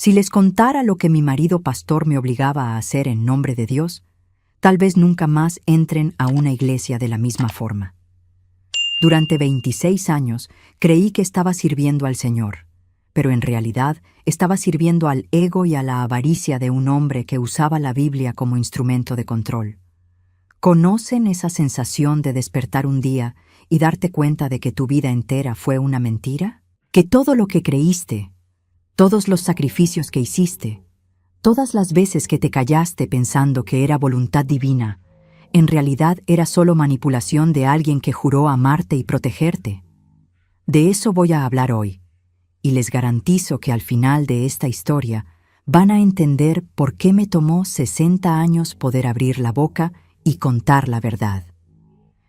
Si les contara lo que mi marido pastor me obligaba a hacer en nombre de Dios, tal vez nunca más entren a una iglesia de la misma forma. Durante 26 años creí que estaba sirviendo al Señor, pero en realidad estaba sirviendo al ego y a la avaricia de un hombre que usaba la Biblia como instrumento de control. ¿Conocen esa sensación de despertar un día y darte cuenta de que tu vida entera fue una mentira? Que todo lo que creíste, todos los sacrificios que hiciste, todas las veces que te callaste pensando que era voluntad divina, en realidad era solo manipulación de alguien que juró amarte y protegerte. De eso voy a hablar hoy, y les garantizo que al final de esta historia van a entender por qué me tomó 60 años poder abrir la boca y contar la verdad.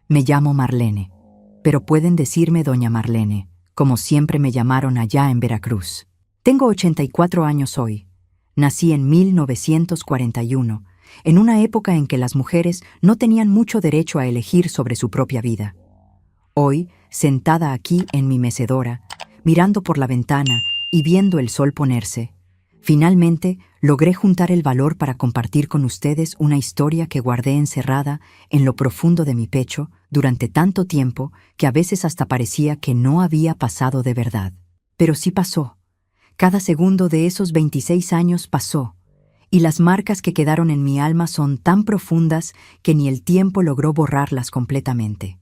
Me llamo Marlene, pero pueden decirme Doña Marlene, como siempre me llamaron allá en Veracruz. Tengo 84 años hoy. Nací en 1941, en una época en que las mujeres no tenían mucho derecho a elegir sobre su propia vida. Hoy, sentada aquí en mi mecedora, mirando por la ventana y viendo el sol ponerse, finalmente logré juntar el valor para compartir con ustedes una historia que guardé encerrada en lo profundo de mi pecho durante tanto tiempo que a veces hasta parecía que no había pasado de verdad. Pero sí pasó. Cada segundo de esos 26 años pasó, y las marcas que quedaron en mi alma son tan profundas que ni el tiempo logró borrarlas completamente.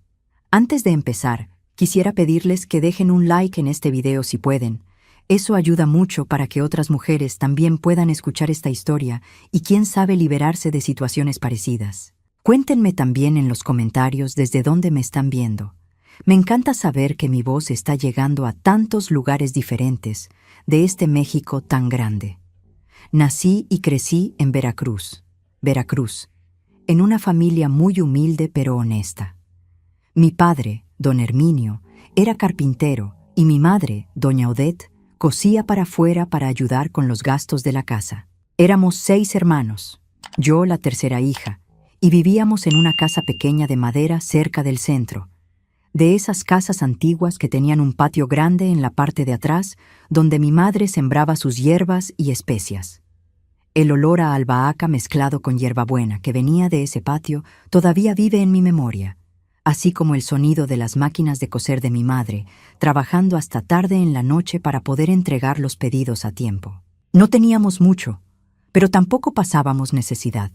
Antes de empezar, quisiera pedirles que dejen un like en este video si pueden. Eso ayuda mucho para que otras mujeres también puedan escuchar esta historia y quién sabe liberarse de situaciones parecidas. Cuéntenme también en los comentarios desde dónde me están viendo. Me encanta saber que mi voz está llegando a tantos lugares diferentes de este México tan grande. Nací y crecí en Veracruz, en una familia muy humilde pero honesta. Mi padre, don Herminio, era carpintero y mi madre, doña Odette, cosía para afuera para ayudar con los gastos de la casa. Éramos 6 hermanos, yo la tercera hija, y vivíamos en una casa pequeña de madera cerca del centro, de esas casas antiguas que tenían un patio grande en la parte de atrás donde mi madre sembraba sus hierbas y especias. El olor a albahaca mezclado con hierbabuena que venía de ese patio todavía vive en mi memoria, así como el sonido de las máquinas de coser de mi madre, trabajando hasta tarde en la noche para poder entregar los pedidos a tiempo. No teníamos mucho, pero tampoco pasábamos necesidad.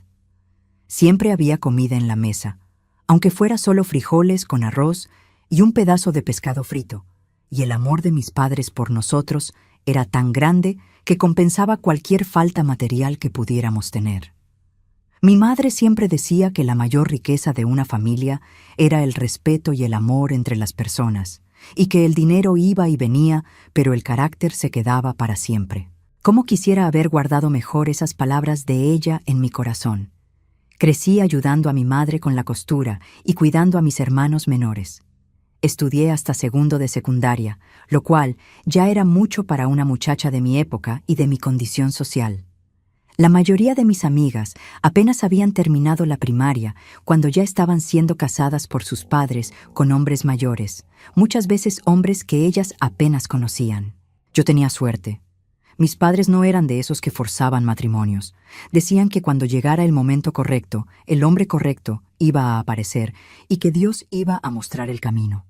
Siempre había comida en la mesa, aunque fuera solo frijoles con arroz y un pedazo de pescado frito, y el amor de mis padres por nosotros era tan grande que compensaba cualquier falta material que pudiéramos tener. Mi madre siempre decía que la mayor riqueza de una familia era el respeto y el amor entre las personas, y que el dinero iba y venía, pero el carácter se quedaba para siempre. ¿Cómo quisiera haber guardado mejor esas palabras de ella en mi corazón? Crecí ayudando a mi madre con la costura y cuidando a mis hermanos menores. Estudié hasta segundo de secundaria, lo cual ya era mucho para una muchacha de mi época y de mi condición social. La mayoría de mis amigas apenas habían terminado la primaria cuando ya estaban siendo casadas por sus padres con hombres mayores, muchas veces hombres que ellas apenas conocían. Yo tenía suerte. Mis padres no eran de esos que forzaban matrimonios. Decían que cuando llegara el momento correcto, el hombre correcto iba a aparecer y que Dios iba a mostrar el camino.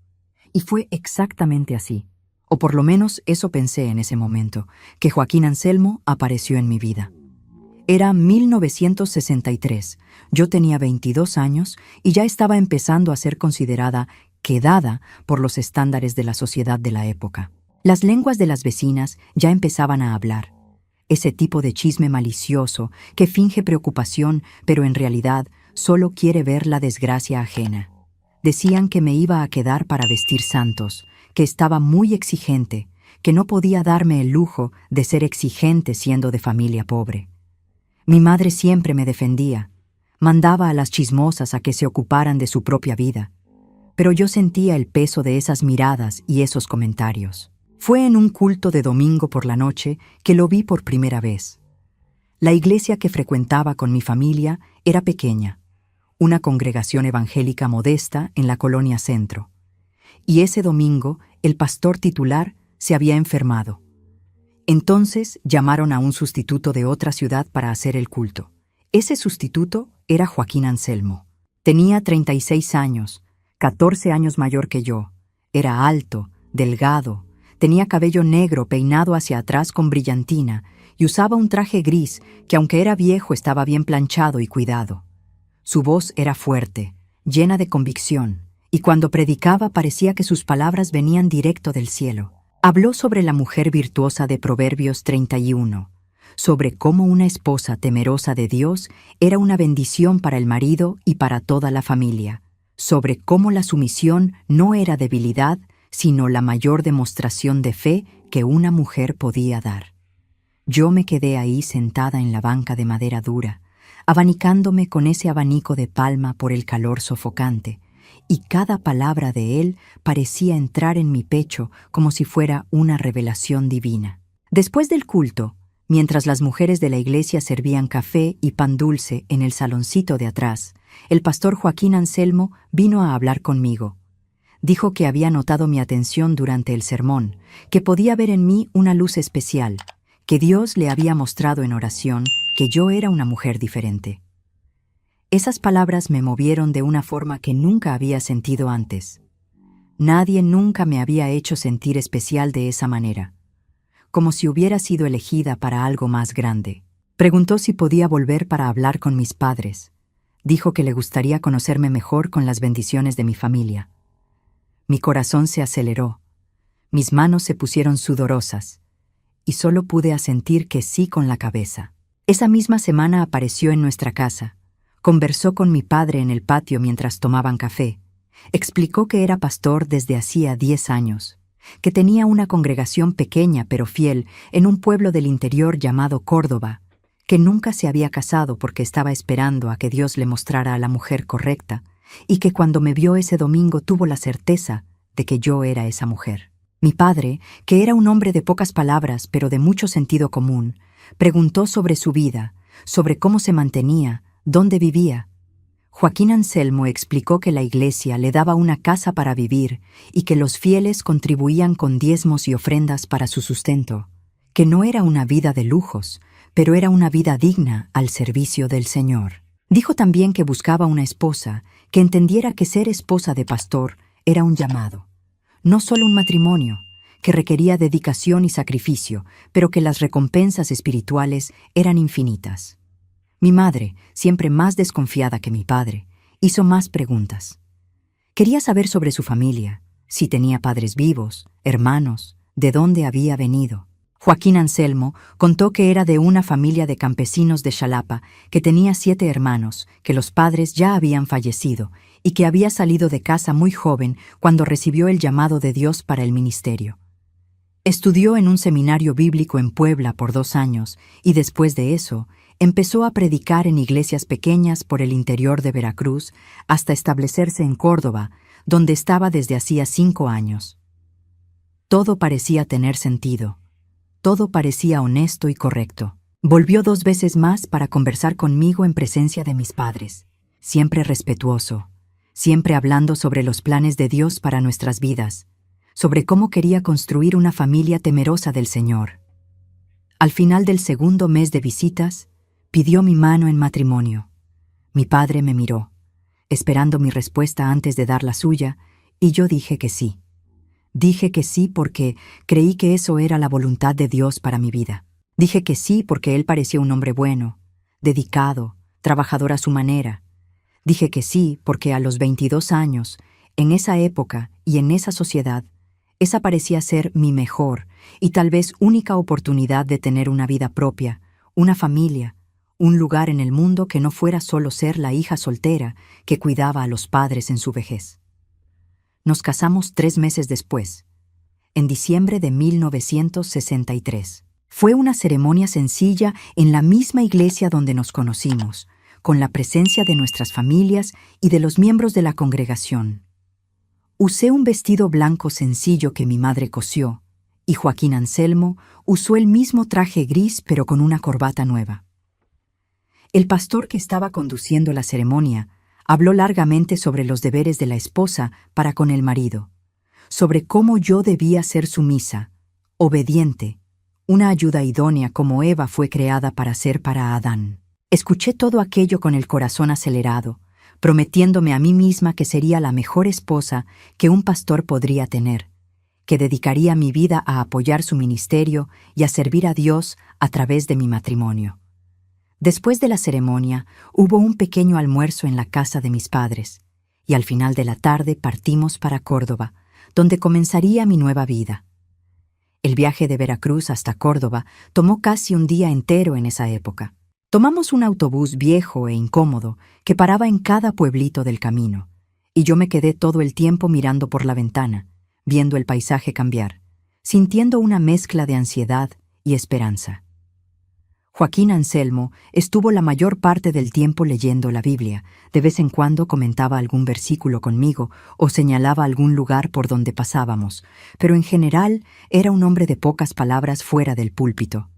Y fue exactamente así, o por lo menos eso pensé en ese momento, que Joaquín Anselmo apareció en mi vida. Era 1963, yo tenía 22 años y ya estaba empezando a ser considerada quedada por los estándares de la sociedad de la época. Las lenguas de las vecinas ya empezaban a hablar. Ese tipo de chisme malicioso que finge preocupación, pero en realidad solo quiere ver la desgracia ajena. Decían que me iba a quedar para vestir santos, que estaba muy exigente, que no podía darme el lujo de ser exigente siendo de familia pobre. Mi madre siempre me defendía, mandaba a las chismosas a que se ocuparan de su propia vida, pero yo sentía el peso de esas miradas y esos comentarios. Fue en un culto de domingo por la noche que lo vi por primera vez. La iglesia que frecuentaba con mi familia era pequeña, una congregación evangélica modesta en la colonia Centro. Y ese domingo el pastor titular se había enfermado. Entonces llamaron a un sustituto de otra ciudad para hacer el culto. Ese sustituto era Joaquín Anselmo. Tenía 36 años, 14 años mayor que yo. Era alto, delgado, tenía cabello negro peinado hacia atrás con brillantina y usaba un traje gris que, aunque era viejo, estaba bien planchado y cuidado. Su voz era fuerte, llena de convicción, y cuando predicaba parecía que sus palabras venían directo del cielo. Habló sobre la mujer virtuosa de Proverbios 31, sobre cómo una esposa temerosa de Dios era una bendición para el marido y para toda la familia, sobre cómo la sumisión no era debilidad, sino la mayor demostración de fe que una mujer podía dar. Yo me quedé ahí sentada en la banca de madera dura, abanicándome con ese abanico de palma por el calor sofocante, y cada palabra de él parecía entrar en mi pecho como si fuera una revelación divina. Después del culto, mientras las mujeres de la iglesia servían café y pan dulce en el saloncito de atrás, el pastor Joaquín Anselmo vino a hablar conmigo. Dijo que había notado mi atención durante el sermón, que podía ver en mí una luz especial, que Dios le había mostrado en oración que yo era una mujer diferente. Esas palabras me movieron de una forma que nunca había sentido antes. Nadie nunca me había hecho sentir especial de esa manera, como si hubiera sido elegida para algo más grande. Preguntó si podía volver para hablar con mis padres. Dijo que le gustaría conocerme mejor con las bendiciones de mi familia. Mi corazón se aceleró, mis manos se pusieron sudorosas, y solo pude asentir que sí con la cabeza. Esa misma semana apareció en nuestra casa. Conversó con mi padre en el patio mientras tomaban café. Explicó que era pastor desde hacía 10 años, que tenía una congregación pequeña pero fiel en un pueblo del interior llamado Córdoba, que nunca se había casado porque estaba esperando a que Dios le mostrara a la mujer correcta, y que cuando me vio ese domingo tuvo la certeza de que yo era esa mujer. Mi padre, que era un hombre de pocas palabras pero de mucho sentido común, preguntó sobre su vida, sobre cómo se mantenía, dónde vivía. Joaquín Anselmo explicó que la iglesia le daba una casa para vivir y que los fieles contribuían con diezmos y ofrendas para su sustento, que no era una vida de lujos, pero era una vida digna al servicio del Señor. Dijo también que buscaba una esposa que entendiera que ser esposa de pastor era un llamado, no solo un matrimonio, que requería dedicación y sacrificio, pero que las recompensas espirituales eran infinitas. Mi madre, siempre más desconfiada que mi padre, hizo más preguntas. Quería saber sobre su familia, si tenía padres vivos, hermanos, de dónde había venido. Joaquín Anselmo contó que era de una familia de campesinos de Xalapa, que tenía 7 hermanos, que los padres ya habían fallecido y que había salido de casa muy joven cuando recibió el llamado de Dios para el ministerio. Estudió en un seminario bíblico en Puebla por 2 años y después de eso empezó a predicar en iglesias pequeñas por el interior de Veracruz hasta establecerse en Córdoba, donde estaba desde hacía 5 años. Todo parecía tener sentido. Todo parecía honesto y correcto. Volvió 2 veces más para conversar conmigo en presencia de mis padres, siempre respetuoso, siempre hablando sobre los planes de Dios para nuestras vidas, sobre cómo quería construir una familia temerosa del Señor. Al final del segundo mes de visitas, pidió mi mano en matrimonio. Mi padre me miró, esperando mi respuesta antes de dar la suya, y yo dije que sí. Dije que sí porque creí que eso era la voluntad de Dios para mi vida. Dije que sí porque él parecía un hombre bueno, dedicado, trabajador a su manera. Dije que sí porque a los 22 años, en esa época y en esa sociedad, esa parecía ser mi mejor y tal vez única oportunidad de tener una vida propia, una familia, un lugar en el mundo que no fuera solo ser la hija soltera que cuidaba a los padres en su vejez. Nos casamos 3 meses después, en diciembre de 1963. Fue una ceremonia sencilla en la misma iglesia donde nos conocimos, con la presencia de nuestras familias y de los miembros de la congregación. Usé un vestido blanco sencillo que mi madre cosió, y Joaquín Anselmo usó el mismo traje gris pero con una corbata nueva. El pastor que estaba conduciendo la ceremonia habló largamente sobre los deberes de la esposa para con el marido, sobre cómo yo debía ser sumisa, obediente, Una ayuda idónea como Eva fue creada para ser para Adán. Escuché todo aquello con el corazón acelerado, prometiéndome a mí misma que sería la mejor esposa que un pastor podría tener, que dedicaría mi vida a apoyar su ministerio y a servir a Dios a través de mi matrimonio. Después de la ceremonia, hubo un pequeño almuerzo en la casa de mis padres, y al final de la tarde partimos para Córdoba, donde comenzaría mi nueva vida. El viaje de Veracruz hasta Córdoba tomó casi un día entero en esa época. Tomamos un autobús viejo e incómodo que paraba en cada pueblito del camino, y yo me quedé todo el tiempo mirando por la ventana, viendo el paisaje cambiar, sintiendo una mezcla de ansiedad y esperanza. Joaquín Anselmo estuvo la mayor parte del tiempo leyendo la Biblia. De vez en cuando comentaba algún versículo conmigo o señalaba algún lugar por donde pasábamos, pero en general era un hombre de pocas palabras fuera del púlpito.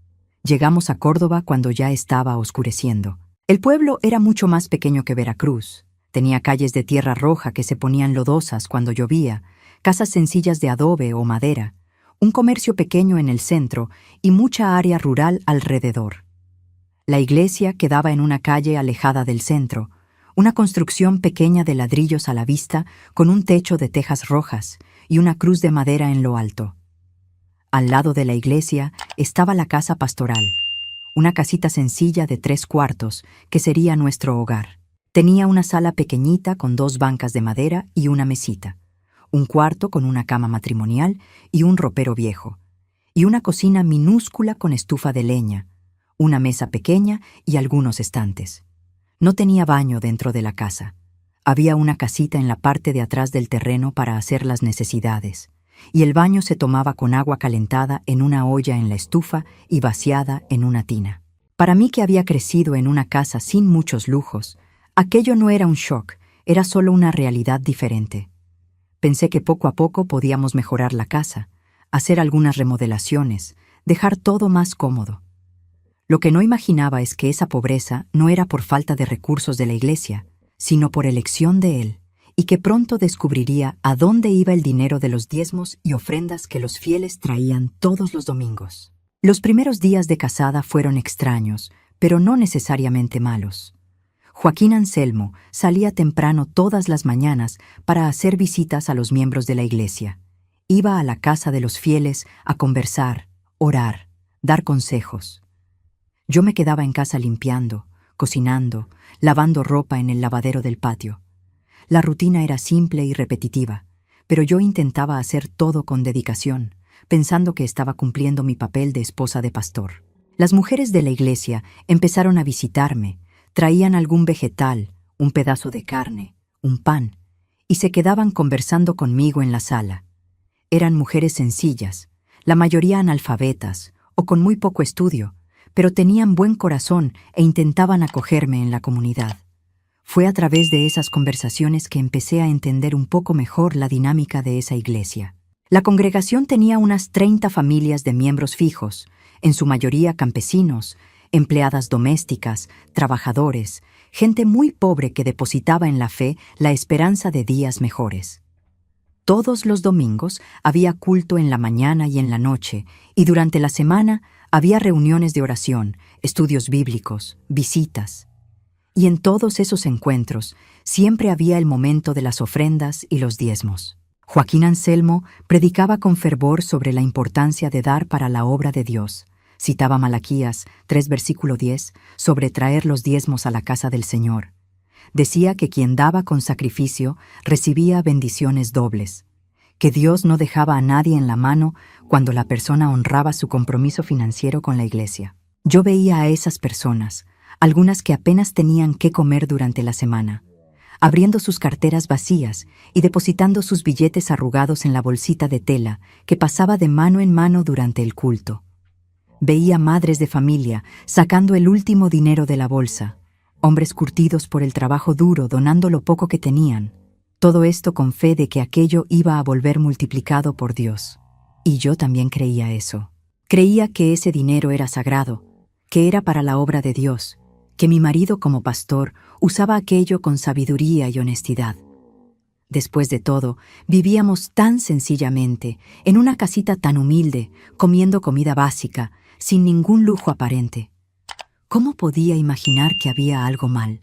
Llegamos a Córdoba cuando ya estaba oscureciendo. El pueblo era mucho más pequeño que Veracruz. Tenía calles de tierra roja que se ponían lodosas cuando llovía, casas sencillas de adobe o madera, un comercio pequeño en el centro y mucha área rural alrededor. La iglesia quedaba en una calle alejada del centro, una construcción pequeña de ladrillos a la vista con un techo de tejas rojas y una cruz de madera en lo alto. Al lado de la iglesia estaba la casa pastoral, una casita sencilla de 3 cuartos que sería nuestro hogar. Tenía una sala pequeñita con 2 bancas de madera y una mesita, un cuarto con una cama matrimonial y un ropero viejo, y una cocina minúscula con estufa de leña, una mesa pequeña y algunos estantes. No tenía baño dentro de la casa. Había una casita en la parte de atrás del terreno para hacer las necesidades, y el baño se tomaba con agua calentada en una olla en la estufa y vaciada en una tina. Para mí, que había crecido en una casa sin muchos lujos, aquello no era un shock, era solo una realidad diferente. Pensé que poco a poco podíamos mejorar la casa, hacer algunas remodelaciones, dejar todo más cómodo. Lo que no imaginaba es que esa pobreza no era por falta de recursos de la iglesia, sino por elección de Él, y que pronto descubriría a dónde iba el dinero de los diezmos y ofrendas que los fieles traían todos los domingos. Los primeros días de casada fueron extraños, pero no necesariamente malos. Joaquín Anselmo salía temprano todas las mañanas para hacer visitas a los miembros de la iglesia. Iba a la casa de los fieles a conversar, orar, dar consejos. Yo me quedaba en casa limpiando, cocinando, lavando ropa en el lavadero del patio. La rutina era simple y repetitiva, pero yo intentaba hacer todo con dedicación, pensando que estaba cumpliendo mi papel de esposa de pastor. Las mujeres de la iglesia empezaron a visitarme, traían algún vegetal, un pedazo de carne, un pan, y se quedaban conversando conmigo en la sala. Eran mujeres sencillas, la mayoría analfabetas o con muy poco estudio, pero tenían buen corazón e intentaban acogerme en la comunidad. Fue a través de esas conversaciones que empecé a entender un poco mejor la dinámica de esa iglesia. La congregación tenía unas 30 familias de miembros fijos, en su mayoría campesinos, empleadas domésticas, trabajadores, gente muy pobre que depositaba en la fe la esperanza de días mejores. Todos los domingos había culto en la mañana y en la noche, y durante la semana había reuniones de oración, estudios bíblicos, visitas. Y en todos esos encuentros siempre había el momento de las ofrendas y los diezmos. Joaquín Anselmo predicaba con fervor sobre la importancia de dar para la obra de Dios. Citaba Malaquías 3, versículo 10, sobre traer los diezmos a la casa del Señor. Decía que quien daba con sacrificio recibía bendiciones dobles, que Dios no dejaba a nadie en la mano cuando la persona honraba su compromiso financiero con la iglesia. Yo veía a esas personas, algunas que apenas tenían qué comer durante la semana, abriendo sus carteras vacías y depositando sus billetes arrugados en la bolsita de tela que pasaba de mano en mano durante el culto. Veía madres de familia sacando el último dinero de la bolsa, hombres curtidos por el trabajo duro donando lo poco que tenían. Todo esto con fe de que aquello iba a volver multiplicado por Dios. Y yo también creía eso. Creía que ese dinero era sagrado, que era para la obra de Dios, que mi marido como pastor usaba aquello con sabiduría y honestidad. Después de todo, vivíamos tan sencillamente, en una casita tan humilde, comiendo comida básica, sin ningún lujo aparente. ¿Cómo podía imaginar que había algo mal?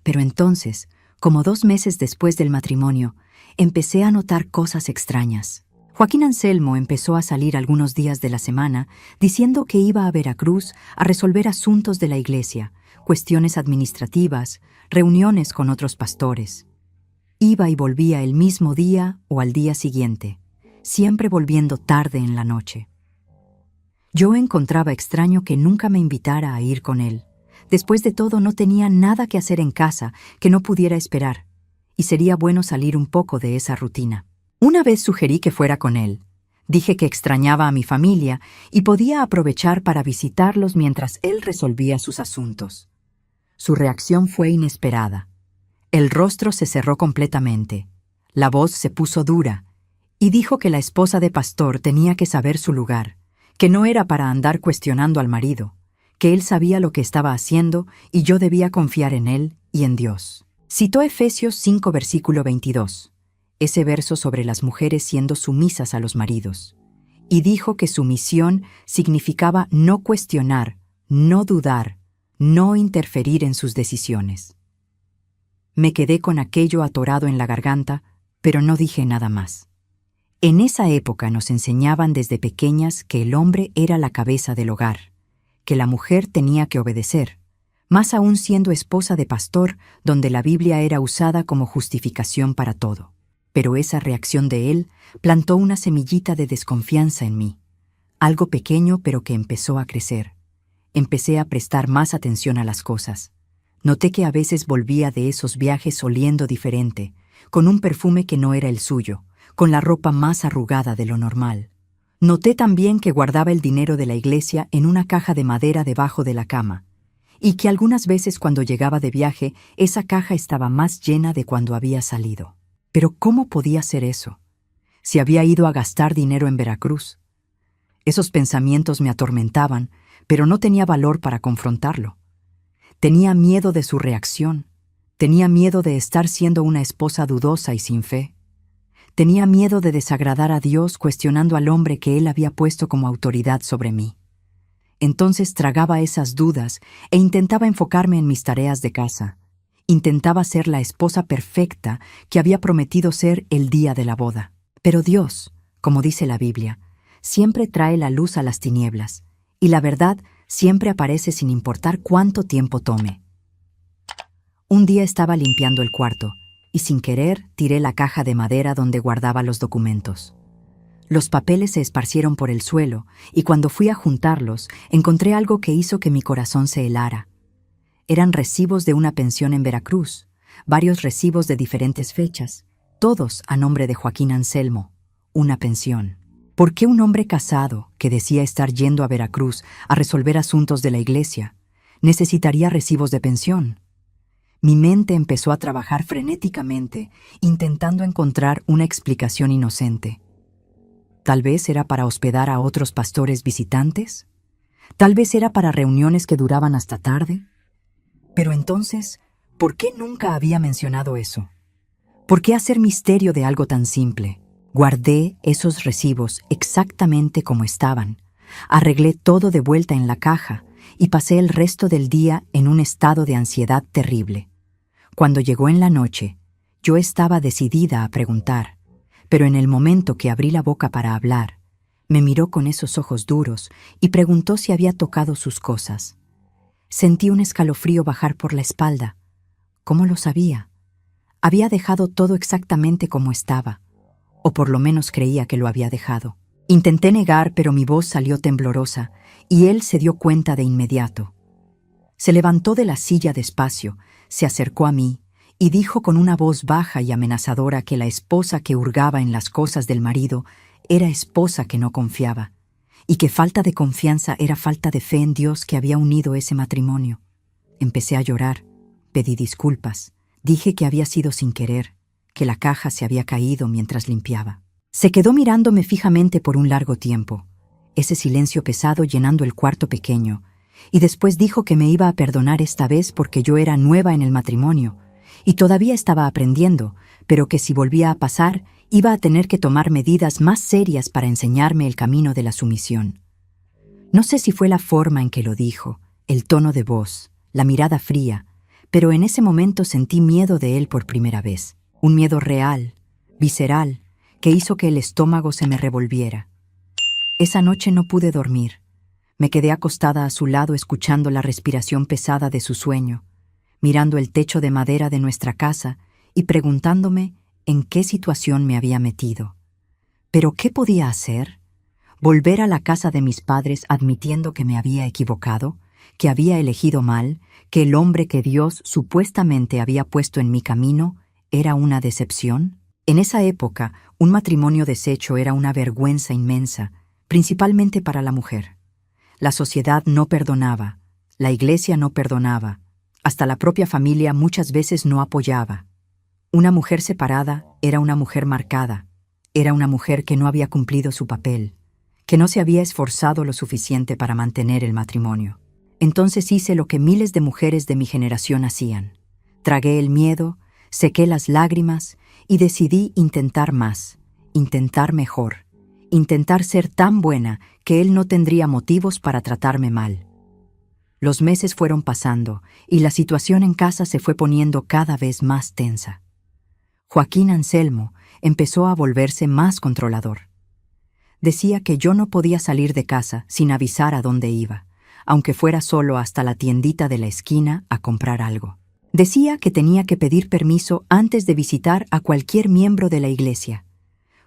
Pero entonces, como 2 meses después del matrimonio, empecé a notar cosas extrañas. Joaquín Anselmo empezó a salir algunos días de la semana diciendo que iba a Veracruz a resolver asuntos de la iglesia, cuestiones administrativas, reuniones con otros pastores. Iba y volvía el mismo día o al día siguiente, siempre volviendo tarde en la noche. Yo encontraba extraño que nunca me invitara a ir con él. Después de todo, no tenía nada que hacer en casa que no pudiera esperar, y sería bueno salir un poco de esa rutina. Una vez sugerí que fuera con él. Dije que extrañaba a mi familia y podía aprovechar para visitarlos mientras él resolvía sus asuntos. Su reacción fue inesperada. El rostro se cerró completamente, la voz se puso dura, y dijo que la esposa de pastor tenía que saber su lugar, que no era para andar cuestionando al marido, que él sabía lo que estaba haciendo y yo debía confiar en él y en Dios. Citó Efesios 5, versículo 22, ese verso sobre las mujeres siendo sumisas a los maridos, y dijo que sumisión significaba no cuestionar, no dudar, no interferir en sus decisiones. Me quedé con aquello atorado en la garganta, pero no dije nada más. En esa época nos enseñaban desde pequeñas que el hombre era la cabeza del hogar, que la mujer tenía que obedecer, más aún siendo esposa de pastor, donde la Biblia era usada como justificación para todo. Pero esa reacción de él plantó una semillita de desconfianza en mí, algo pequeño pero que empezó a crecer. Empecé a prestar más atención a las cosas. Noté que a veces volvía de esos viajes oliendo diferente, con un perfume que no era el suyo, con la ropa más arrugada de lo normal. Noté también que guardaba el dinero de la iglesia en una caja de madera debajo de la cama, y que algunas veces cuando llegaba de viaje, esa caja estaba más llena de cuando había salido. Pero ¿cómo podía ser eso? Si había ido a gastar dinero en Veracruz. Esos pensamientos me atormentaban, pero no tenía valor para confrontarlo. Tenía miedo de su reacción. Tenía miedo de estar siendo una esposa dudosa y sin fe. Tenía miedo de desagradar a Dios cuestionando al hombre que Él había puesto como autoridad sobre mí. Entonces tragaba esas dudas e intentaba enfocarme en mis tareas de casa. Intentaba ser la esposa perfecta que había prometido ser el día de la boda. Pero Dios, como dice la Biblia, siempre trae la luz a las tinieblas, y la verdad siempre aparece sin importar cuánto tiempo tome. Un día estaba limpiando el cuarto, y sin querer tiré la caja de madera donde guardaba los documentos. Los papeles se esparcieron por el suelo, y cuando fui a juntarlos, encontré algo que hizo que mi corazón se helara. Eran recibos de una pensión en Veracruz, varios recibos de diferentes fechas, todos a nombre de Joaquín Anselmo, una pensión. ¿Por qué un hombre casado, que decía estar yendo a Veracruz a resolver asuntos de la iglesia, necesitaría recibos de pensión? Mi mente empezó a trabajar frenéticamente, intentando encontrar una explicación inocente. ¿Tal vez era para hospedar a otros pastores visitantes? ¿Tal vez era para reuniones que duraban hasta tarde? Pero entonces, ¿por qué nunca había mencionado eso? ¿Por qué hacer misterio de algo tan simple? Guardé esos recibos exactamente como estaban. Arreglé todo de vuelta en la caja y pasé el resto del día en un estado de ansiedad terrible. Cuando llegó en la noche, yo estaba decidida a preguntar, pero en el momento que abrí la boca para hablar, me miró con esos ojos duros y preguntó si había tocado sus cosas. Sentí un escalofrío bajar por la espalda. ¿Cómo lo sabía? Había dejado todo exactamente como estaba, o por lo menos creía que lo había dejado. Intenté negar, pero mi voz salió temblorosa, y él se dio cuenta de inmediato. Se levantó de la silla despacio, se acercó a mí, y dijo con una voz baja y amenazadora que la esposa que hurgaba en las cosas del marido era esposa que no confiaba, y que falta de confianza era falta de fe en Dios que había unido ese matrimonio. Empecé a llorar, pedí disculpas, dije que había sido sin querer, que la caja se había caído mientras limpiaba. Se quedó mirándome fijamente por un largo tiempo, ese silencio pesado llenando el cuarto pequeño, y después dijo que me iba a perdonar esta vez porque yo era nueva en el matrimonio, y todavía estaba aprendiendo, pero que si volvía a pasar, iba a tener que tomar medidas más serias para enseñarme el camino de la sumisión. No sé si fue la forma en que lo dijo, el tono de voz, la mirada fría, pero en ese momento sentí miedo de él por primera vez. Un miedo real, visceral, que hizo que el estómago se me revolviera. Esa noche no pude dormir. Me quedé acostada a su lado escuchando la respiración pesada de su sueño, mirando el techo de madera de nuestra casa y preguntándome en qué situación me había metido. ¿Pero qué podía hacer? ¿Volver a la casa de mis padres admitiendo que me había equivocado, que había elegido mal, que el hombre que Dios supuestamente había puesto en mi camino era una decepción? En esa época, un matrimonio deshecho era una vergüenza inmensa, principalmente para la mujer. La sociedad no perdonaba, la iglesia no perdonaba, hasta la propia familia muchas veces no apoyaba. Una mujer separada era una mujer marcada, era una mujer que no había cumplido su papel, que no se había esforzado lo suficiente para mantener el matrimonio. Entonces hice lo que miles de mujeres de mi generación hacían. Tragué el miedo, sequé las lágrimas y decidí intentar más, intentar mejor, intentar ser tan buena que él no tendría motivos para tratarme mal. Los meses fueron pasando y la situación en casa se fue poniendo cada vez más tensa. Joaquín Anselmo empezó a volverse más controlador. Decía que yo no podía salir de casa sin avisar a dónde iba, aunque fuera solo hasta la tiendita de la esquina a comprar algo. Decía que tenía que pedir permiso antes de visitar a cualquier miembro de la iglesia.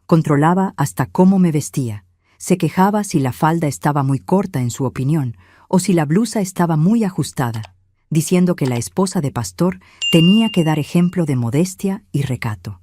Controlaba hasta cómo me vestía. Se quejaba si la falda estaba muy corta en su opinión o si la blusa estaba muy ajustada, diciendo que la esposa de pastor tenía que dar ejemplo de modestia y recato.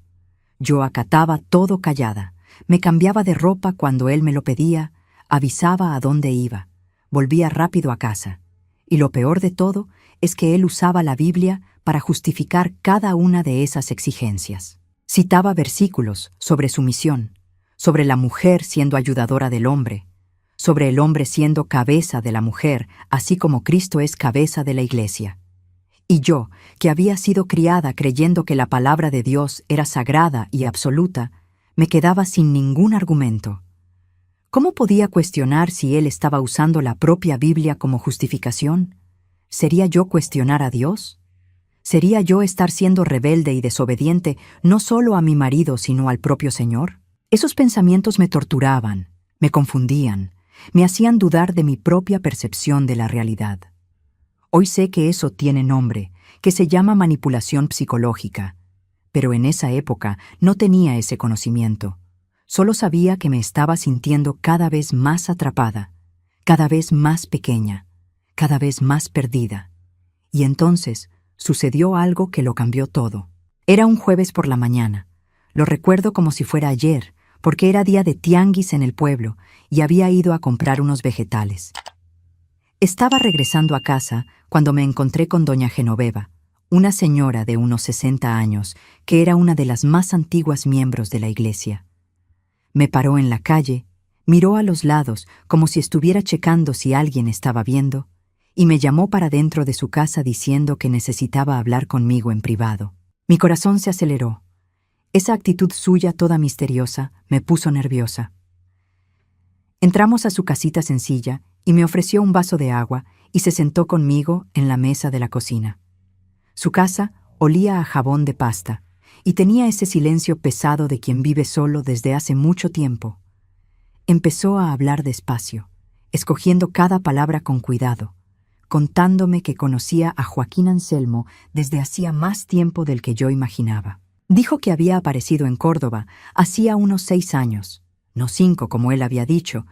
Yo acataba todo callada, me cambiaba de ropa cuando él me lo pedía, avisaba a dónde iba, volvía rápido a casa. Y lo peor de todo es que él usaba la Biblia para justificar cada una de esas exigencias. Citaba versículos sobre sumisión, sobre la mujer siendo ayudadora del hombre, sobre el hombre siendo cabeza de la mujer, así como Cristo es cabeza de la iglesia. Y yo, que había sido criada creyendo que la palabra de Dios era sagrada y absoluta, me quedaba sin ningún argumento. ¿Cómo podía cuestionar si él estaba usando la propia Biblia como justificación? ¿Sería yo cuestionar a Dios? ¿Sería yo estar siendo rebelde y desobediente no solo a mi marido sino al propio Señor? Esos pensamientos me torturaban, me confundían, me hacían dudar de mi propia percepción de la realidad. Hoy sé que eso tiene nombre, que se llama manipulación psicológica, pero en esa época no tenía ese conocimiento. Solo sabía que me estaba sintiendo cada vez más atrapada, cada vez más pequeña, cada vez más perdida. Y entonces sucedió algo que lo cambió todo. Era un jueves por la mañana. Lo recuerdo como si fuera ayer, porque era día de tianguis en el pueblo y había ido a comprar unos vegetales. Estaba regresando a casa cuando me encontré con doña Genoveva, una señora de unos 60 años, que era una de las más antiguas miembros de la iglesia. Me paró en la calle, miró a los lados como si estuviera checando si alguien estaba viendo, y me llamó para dentro de su casa diciendo que necesitaba hablar conmigo en privado. Mi corazón se aceleró. Esa actitud suya toda misteriosa me puso nerviosa. Entramos a su casita sencilla y me ofreció un vaso de agua y se sentó conmigo en la mesa de la cocina. Su casa olía a jabón de pasta y tenía ese silencio pesado de quien vive solo desde hace mucho tiempo. Empezó a hablar despacio, escogiendo cada palabra con cuidado, contándome que conocía a Joaquín Anselmo desde hacía más tiempo del que yo imaginaba. Dijo que había aparecido en Córdoba hacía unos 6 años, no 5 como él había dicho,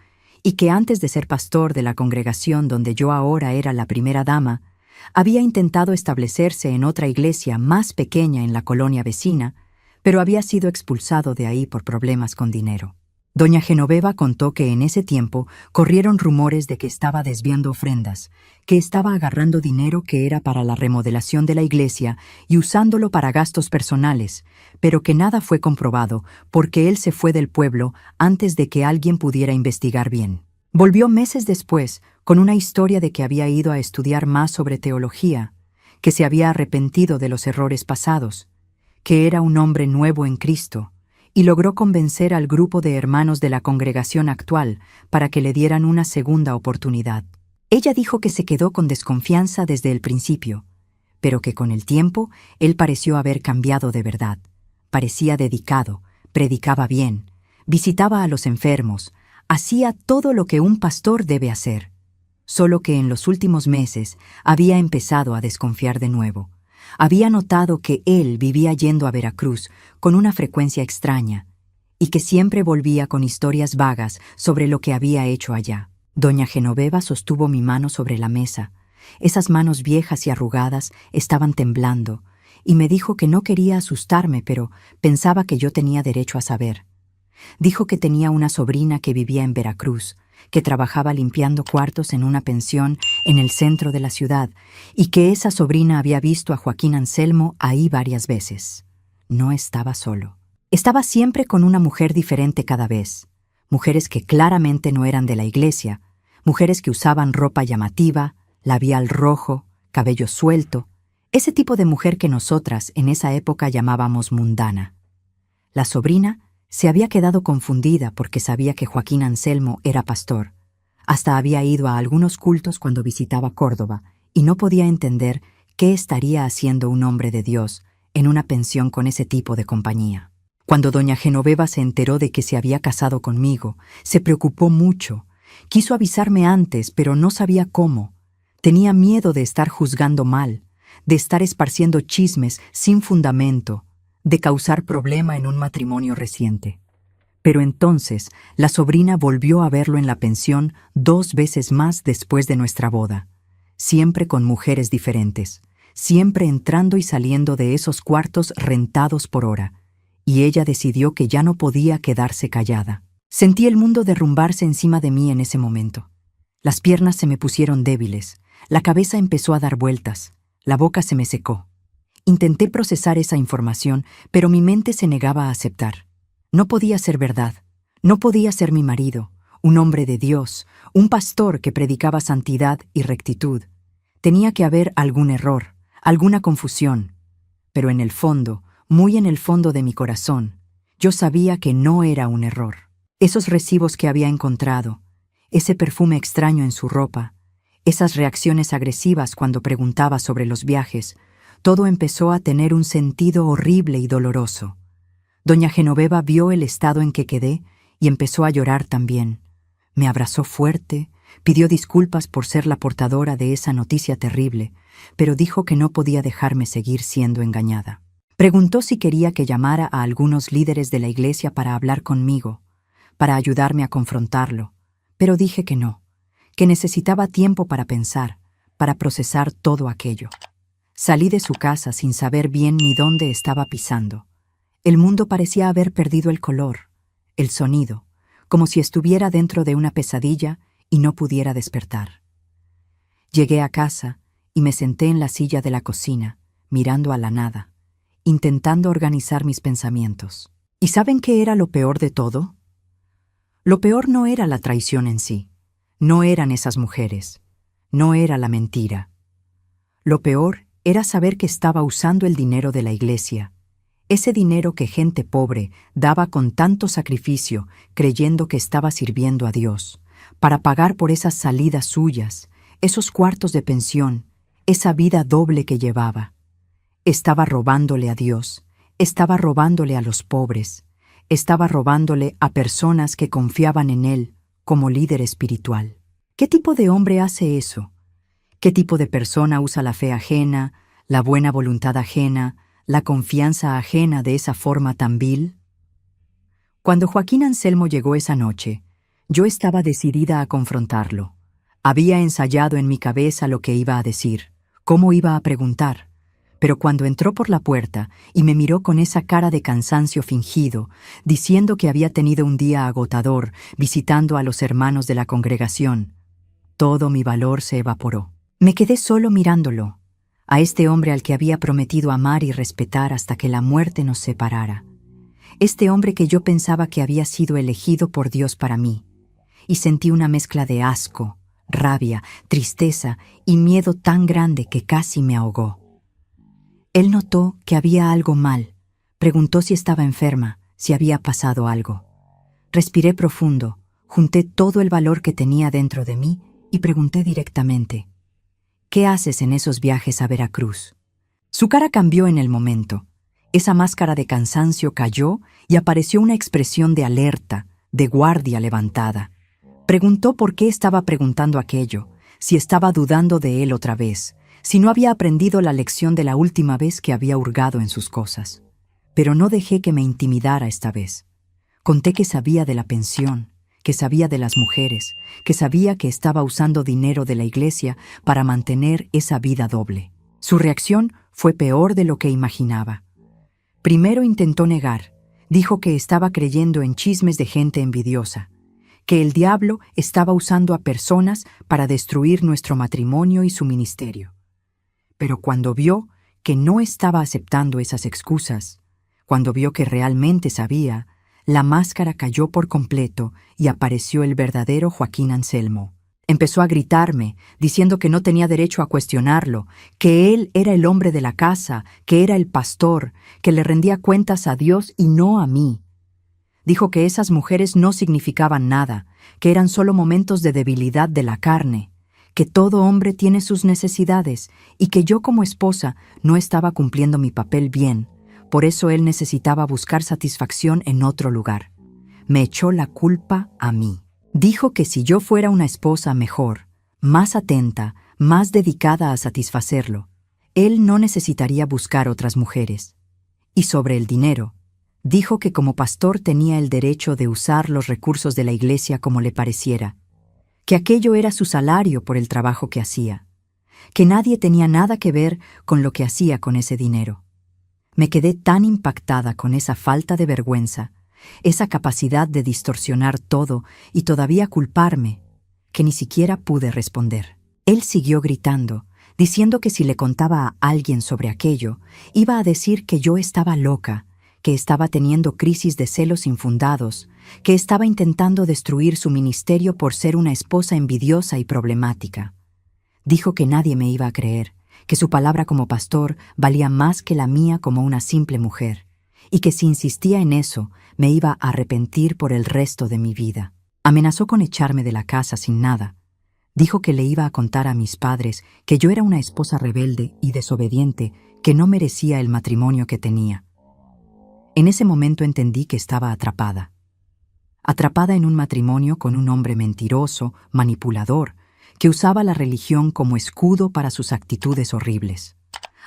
y que antes de ser pastor de la congregación donde yo ahora era la primera dama, había intentado establecerse en otra iglesia más pequeña en la colonia vecina, pero había sido expulsado de ahí por problemas con dinero. Doña Genoveva contó que en ese tiempo corrieron rumores de que estaba desviando ofrendas, que estaba agarrando dinero que era para la remodelación de la iglesia y usándolo para gastos personales, pero que nada fue comprobado porque él se fue del pueblo antes de que alguien pudiera investigar bien. Volvió meses después con una historia de que había ido a estudiar más sobre teología, que se había arrepentido de los errores pasados, que era un hombre nuevo en Cristo, y logró convencer al grupo de hermanos de la congregación actual para que le dieran una segunda oportunidad. Ella dijo que se quedó con desconfianza desde el principio, pero que con el tiempo él pareció haber cambiado de verdad. Parecía dedicado, predicaba bien, visitaba a los enfermos, hacía todo lo que un pastor debe hacer. Solo que en los últimos meses había empezado a desconfiar de nuevo. Había notado que él vivía yendo a Veracruz con una frecuencia extraña y que siempre volvía con historias vagas sobre lo que había hecho allá. Doña Genoveva sostuvo mi mano sobre la mesa. Esas manos viejas y arrugadas estaban temblando, y me dijo que no quería asustarme, pero pensaba que yo tenía derecho a saber. Dijo que tenía una sobrina que vivía en Veracruz, que trabajaba limpiando cuartos en una pensión en el centro de la ciudad, y que esa sobrina había visto a Joaquín Anselmo ahí varias veces. No estaba solo. Estaba siempre con una mujer diferente cada vez. Mujeres que claramente no eran de la iglesia, mujeres que usaban ropa llamativa, labial rojo, cabello suelto, ese tipo de mujer que nosotras en esa época llamábamos mundana. La sobrina se había quedado confundida porque sabía que Joaquín Anselmo era pastor. Hasta había ido a algunos cultos cuando visitaba Córdoba y no podía entender qué estaría haciendo un hombre de Dios en una pensión con ese tipo de compañía. Cuando doña Genoveva se enteró de que se había casado conmigo, se preocupó mucho. Quiso avisarme antes, pero no sabía cómo. Tenía miedo de estar juzgando mal, de estar esparciendo chismes sin fundamento, de causar problema en un matrimonio reciente. Pero entonces la sobrina volvió a verlo en la pensión 2 veces más después de nuestra boda, siempre con mujeres diferentes, siempre entrando y saliendo de esos cuartos rentados por hora, y ella decidió que ya no podía quedarse callada. Sentí el mundo derrumbarse encima de mí en ese momento. Las piernas se me pusieron débiles, la cabeza empezó a dar vueltas, la boca se me secó. Intenté procesar esa información, pero mi mente se negaba a aceptar. No podía ser verdad. No podía ser mi marido, un hombre de Dios, un pastor que predicaba santidad y rectitud. Tenía que haber algún error, alguna confusión. Pero en el fondo, muy en el fondo de mi corazón, yo sabía que no era un error. Esos recibos que había encontrado, ese perfume extraño en su ropa, esas reacciones agresivas cuando preguntaba sobre los viajes, todo empezó a tener un sentido horrible y doloroso. Doña Genoveva vio el estado en que quedé y empezó a llorar también. Me abrazó fuerte, pidió disculpas por ser la portadora de esa noticia terrible, pero dijo que no podía dejarme seguir siendo engañada. Preguntó si quería que llamara a algunos líderes de la iglesia para hablar conmigo, para ayudarme a confrontarlo, pero dije que no, que necesitaba tiempo para pensar, para procesar todo aquello. Salí de su casa sin saber bien ni dónde estaba pisando. El mundo parecía haber perdido el color, el sonido, como si estuviera dentro de una pesadilla y no pudiera despertar. Llegué a casa y me senté en la silla de la cocina, mirando a la nada, intentando organizar mis pensamientos. ¿Y saben qué era lo peor de todo? Lo peor no era la traición en sí, no eran esas mujeres, no era la mentira. Lo peor era saber que estaba usando el dinero de la iglesia, ese dinero que gente pobre daba con tanto sacrificio creyendo que estaba sirviendo a Dios, para pagar por esas salidas suyas, esos cuartos de pensión, esa vida doble que llevaba. Estaba robándole a Dios, estaba robándole a los pobres, estaba robándole a personas que confiaban en él como líder espiritual. ¿Qué tipo de hombre hace eso? ¿Qué tipo de persona usa la fe ajena, la buena voluntad ajena, la confianza ajena de esa forma tan vil? Cuando Joaquín Anselmo llegó esa noche, yo estaba decidida a confrontarlo. Había ensayado en mi cabeza lo que iba a decir, cómo iba a preguntar. Pero cuando entró por la puerta y me miró con esa cara de cansancio fingido, diciendo que había tenido un día agotador visitando a los hermanos de la congregación, todo mi valor se evaporó. Me quedé solo mirándolo, a este hombre al que había prometido amar y respetar hasta que la muerte nos separara. Este hombre que yo pensaba que había sido elegido por Dios para mí. Y sentí una mezcla de asco, rabia, tristeza y miedo tan grande que casi me ahogó. Él notó que había algo mal, Preguntó si estaba enferma, si había pasado algo. Respiré profundo, junté todo el valor que tenía dentro de mí y pregunté directamente: ¿qué haces en esos viajes a Veracruz? Su cara cambió en el momento. Esa máscara de cansancio cayó y apareció una expresión de alerta, de guardia levantada. Preguntó por qué estaba preguntando aquello, si estaba dudando de él otra vez, si no había aprendido la lección de la última vez que había hurgado en sus cosas. Pero no dejé que me intimidara esta vez. Conté que sabía de la pensión, que sabía de las mujeres, que sabía que estaba usando dinero de la iglesia para mantener esa vida doble. Su reacción fue peor de lo que imaginaba. Primero intentó negar. Dijo que estaba creyendo en chismes de gente envidiosa, que el diablo estaba usando a personas para destruir nuestro matrimonio y su ministerio. Pero cuando vio que no estaba aceptando esas excusas, cuando vio que realmente sabía, la máscara cayó por completo y apareció el verdadero Joaquín Anselmo. Empezó a gritarme, diciendo que no tenía derecho a cuestionarlo, que él era el hombre de la casa, que era el pastor, que le rendía cuentas a Dios y no a mí. Dijo que esas mujeres no significaban nada, que eran solo momentos de debilidad de la carne, que todo hombre tiene sus necesidades y que yo como esposa no estaba cumpliendo mi papel bien, por eso él necesitaba buscar satisfacción en otro lugar. Me echó la culpa a mí. Dijo que si yo fuera una esposa mejor, más atenta, más dedicada a satisfacerlo, él no necesitaría buscar otras mujeres. Y sobre el dinero, dijo que como pastor tenía el derecho de usar los recursos de la iglesia como le pareciera, que aquello era su salario por el trabajo que hacía, que nadie tenía nada que ver con lo que hacía con ese dinero. Me quedé tan impactada con esa falta de vergüenza, esa capacidad de distorsionar todo y todavía culparme, que ni siquiera pude responder. Él siguió gritando, diciendo que si le contaba a alguien sobre aquello, iba a decir que yo estaba loca, que estaba teniendo crisis de celos infundados, que estaba intentando destruir su ministerio por ser una esposa envidiosa y problemática. Dijo que nadie me iba a creer, que su palabra como pastor valía más que la mía como una simple mujer, y que si insistía en eso, me iba a arrepentir por el resto de mi vida. Amenazó con echarme de la casa sin nada. Dijo que le iba a contar a mis padres que yo era una esposa rebelde y desobediente que no merecía el matrimonio que tenía. En ese momento entendí que estaba atrapada. Atrapada en un matrimonio con un hombre mentiroso, manipulador, que usaba la religión como escudo para sus actitudes horribles.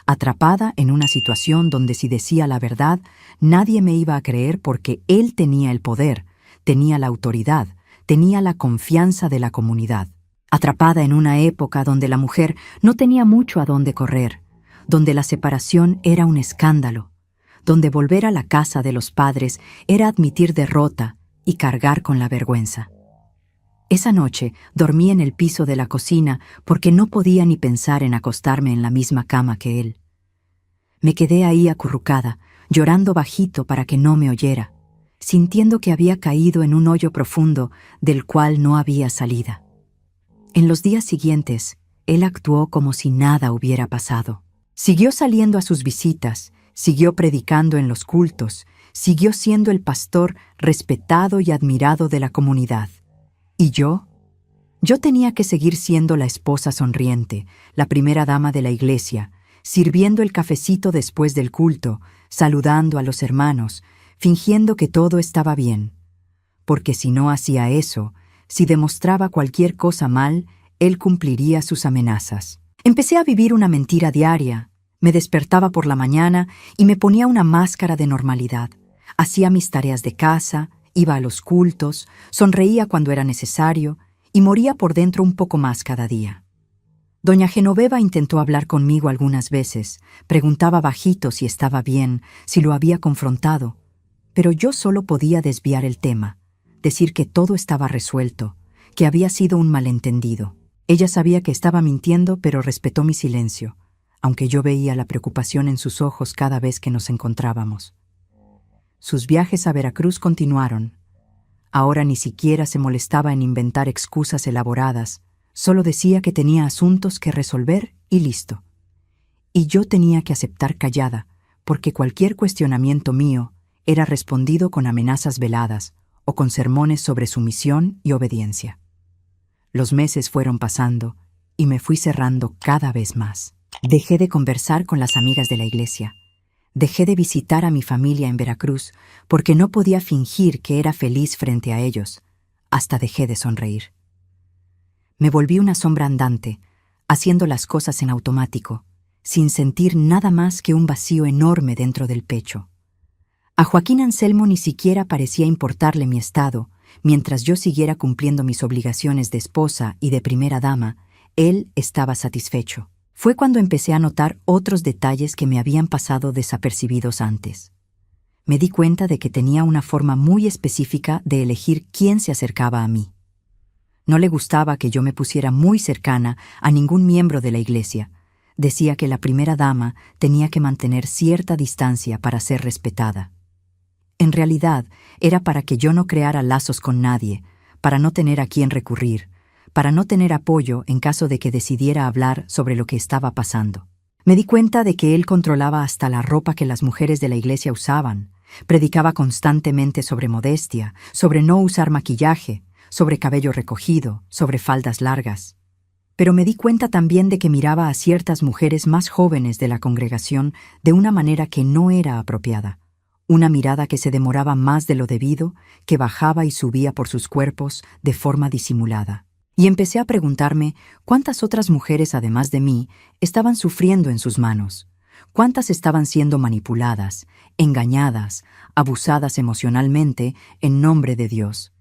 Atrapada en una situación donde si decía la verdad, nadie me iba a creer porque él tenía el poder, tenía la autoridad, tenía la confianza de la comunidad. Atrapada en una época donde la mujer no tenía mucho a dónde correr, donde la separación era un escándalo, donde volver a la casa de los padres era admitir derrota y cargar con la vergüenza. Esa noche dormí en el piso de la cocina porque no podía ni pensar en acostarme en la misma cama que él. Me quedé ahí acurrucada, llorando bajito para que no me oyera, sintiendo que había caído en un hoyo profundo del cual no había salida. En los días siguientes, él actuó como si nada hubiera pasado. Siguió saliendo a sus visitas, siguió predicando en los cultos, siguió siendo el pastor respetado y admirado de la comunidad. ¿Y yo? Yo tenía que seguir siendo la esposa sonriente, la primera dama de la iglesia, sirviendo el cafecito después del culto, saludando a los hermanos, fingiendo que todo estaba bien. Porque si no hacía eso, si demostraba cualquier cosa mal, él cumpliría sus amenazas. Empecé a vivir una mentira diaria. Me despertaba por la mañana y me ponía una máscara de normalidad. Hacía mis tareas de casa, iba a los cultos, sonreía cuando era necesario y moría por dentro un poco más cada día. Doña Genoveva intentó hablar conmigo algunas veces, preguntaba bajito si estaba bien, si lo había confrontado, pero yo solo podía desviar el tema, decir que todo estaba resuelto, que había sido un malentendido. Ella sabía que estaba mintiendo, pero respetó mi silencio, aunque yo veía la preocupación en sus ojos cada vez que nos encontrábamos. Sus viajes a Veracruz continuaron. Ahora ni siquiera se molestaba en inventar excusas elaboradas, solo decía que tenía asuntos que resolver y listo. Y yo tenía que aceptar callada, porque cualquier cuestionamiento mío era respondido con amenazas veladas o con sermones sobre sumisión y obediencia. Los meses fueron pasando y me fui cerrando cada vez más. Dejé de conversar con las amigas de la iglesia. Dejé de visitar a mi familia en Veracruz porque no podía fingir que era feliz frente a ellos. Hasta dejé de sonreír. Me volví una sombra andante, haciendo las cosas en automático, sin sentir nada más que un vacío enorme dentro del pecho. A Joaquín Anselmo ni siquiera parecía importarle mi estado. Mientras yo siguiera cumpliendo mis obligaciones de esposa y de primera dama, él estaba satisfecho. Fue cuando empecé a notar otros detalles que me habían pasado desapercibidos antes. Me di cuenta de que tenía una forma muy específica de elegir quién se acercaba a mí. No le gustaba que yo me pusiera muy cercana a ningún miembro de la iglesia. Decía que la primera dama tenía que mantener cierta distancia para ser respetada. En realidad, era para que yo no creara lazos con nadie, para no tener a quién recurrir, para no tener apoyo en caso de que decidiera hablar sobre lo que estaba pasando. Me di cuenta de que él controlaba hasta la ropa que las mujeres de la iglesia usaban, predicaba constantemente sobre modestia, sobre no usar maquillaje, sobre cabello recogido, sobre faldas largas. Pero me di cuenta también de que miraba a ciertas mujeres más jóvenes de la congregación de una manera que no era apropiada. Una mirada que se demoraba más de lo debido, que bajaba y subía por sus cuerpos de forma disimulada. Y empecé a preguntarme cuántas otras mujeres, además de mí, estaban sufriendo en sus manos, cuántas estaban siendo manipuladas, engañadas, abusadas emocionalmente en nombre de Dios.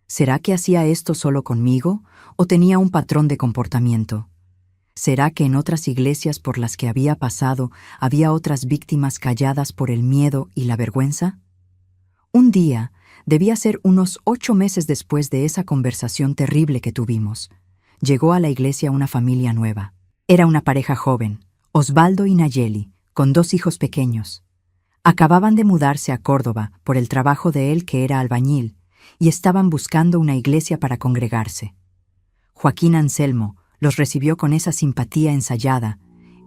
¿Será que hacía esto solo conmigo o tenía un patrón de comportamiento? ¿Será que en otras iglesias por las que había pasado había otras víctimas calladas por el miedo y la vergüenza? Un día, debía ser unos 8 meses después de esa conversación terrible que tuvimos, llegó a la iglesia una familia nueva. Era una pareja joven, Osvaldo y Nayeli, con 2 hijos pequeños. Acababan de mudarse a Córdoba por el trabajo de él, que era albañil, y estaban buscando una iglesia para congregarse. Joaquín Anselmo los recibió con esa simpatía ensayada,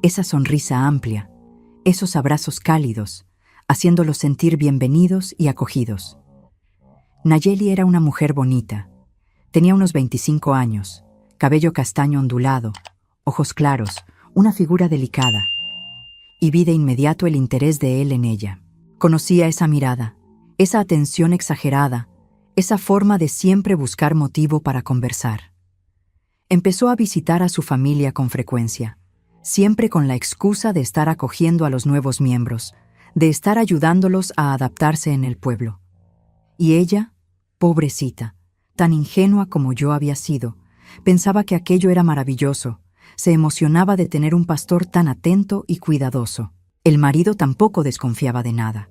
esa sonrisa amplia, esos abrazos cálidos, haciéndolos sentir bienvenidos y acogidos. Nayeli era una mujer bonita. Tenía unos 25 años, cabello castaño ondulado, ojos claros, una figura delicada. Y vi de inmediato el interés de él en ella. Conocía esa mirada, esa atención exagerada, esa forma de siempre buscar motivo para conversar. Empezó a visitar a su familia con frecuencia, siempre con la excusa de estar acogiendo a los nuevos miembros, de estar ayudándolos a adaptarse en el pueblo. Y ella, pobrecita, tan ingenua como yo había sido, pensaba que aquello era maravilloso, se emocionaba de tener un pastor tan atento y cuidadoso. El marido tampoco desconfiaba de nada.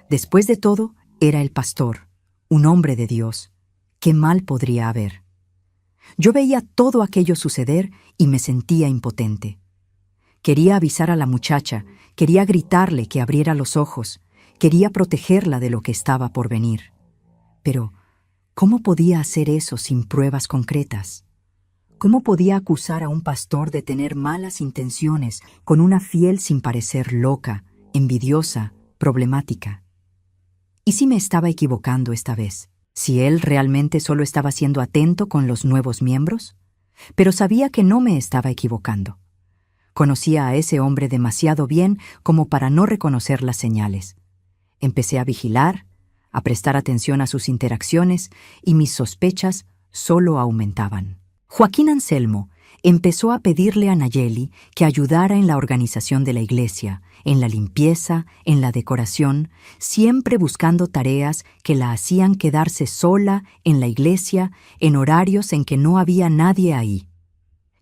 Después de todo, era el pastor, un hombre de Dios. ¿Qué mal podría haber? Yo veía todo aquello suceder y me sentía impotente. Quería avisar a la muchacha, quería gritarle que abriera los ojos, quería protegerla de lo que estaba por venir. Pero, ¿cómo podía hacer eso sin pruebas concretas? ¿Cómo podía acusar a un pastor de tener malas intenciones con una fiel sin parecer loca, envidiosa, problemática? ¿Y si me estaba equivocando esta vez? ¿Si él realmente solo estaba siendo atento con los nuevos miembros? Pero sabía que no me estaba equivocando. Conocía a ese hombre demasiado bien como para no reconocer las señales. Empecé a vigilar, a prestar atención a sus interacciones, y mis sospechas solo aumentaban. Joaquín Anselmo empezó a pedirle a Nayeli que ayudara en la organización de la iglesia, en la limpieza, en la decoración, siempre buscando tareas que la hacían quedarse sola en la iglesia en horarios en que no había nadie ahí.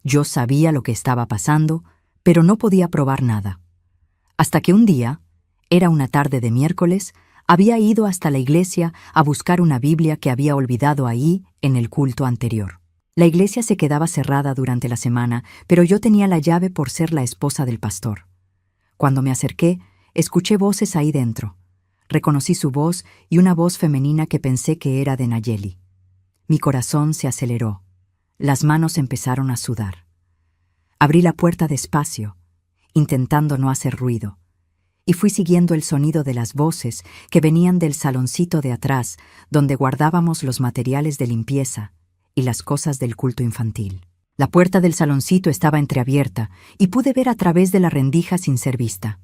Yo sabía lo que estaba pasando, pero no podía probar nada. Hasta que un día, era una tarde de miércoles, había ido hasta la iglesia a buscar una Biblia que había olvidado ahí en el culto anterior. La iglesia se quedaba cerrada durante la semana, pero yo tenía la llave por ser la esposa del pastor. Cuando me acerqué, escuché voces ahí dentro. Reconocí su voz y una voz femenina que pensé que era de Nayeli. Mi corazón se aceleró. Las manos empezaron a sudar. Abrí la puerta despacio, intentando no hacer ruido, y fui siguiendo el sonido de las voces que venían del saloncito de atrás, donde guardábamos los materiales de limpieza y las cosas del culto infantil. La puerta del saloncito estaba entreabierta y pude ver a través de la rendija sin ser vista.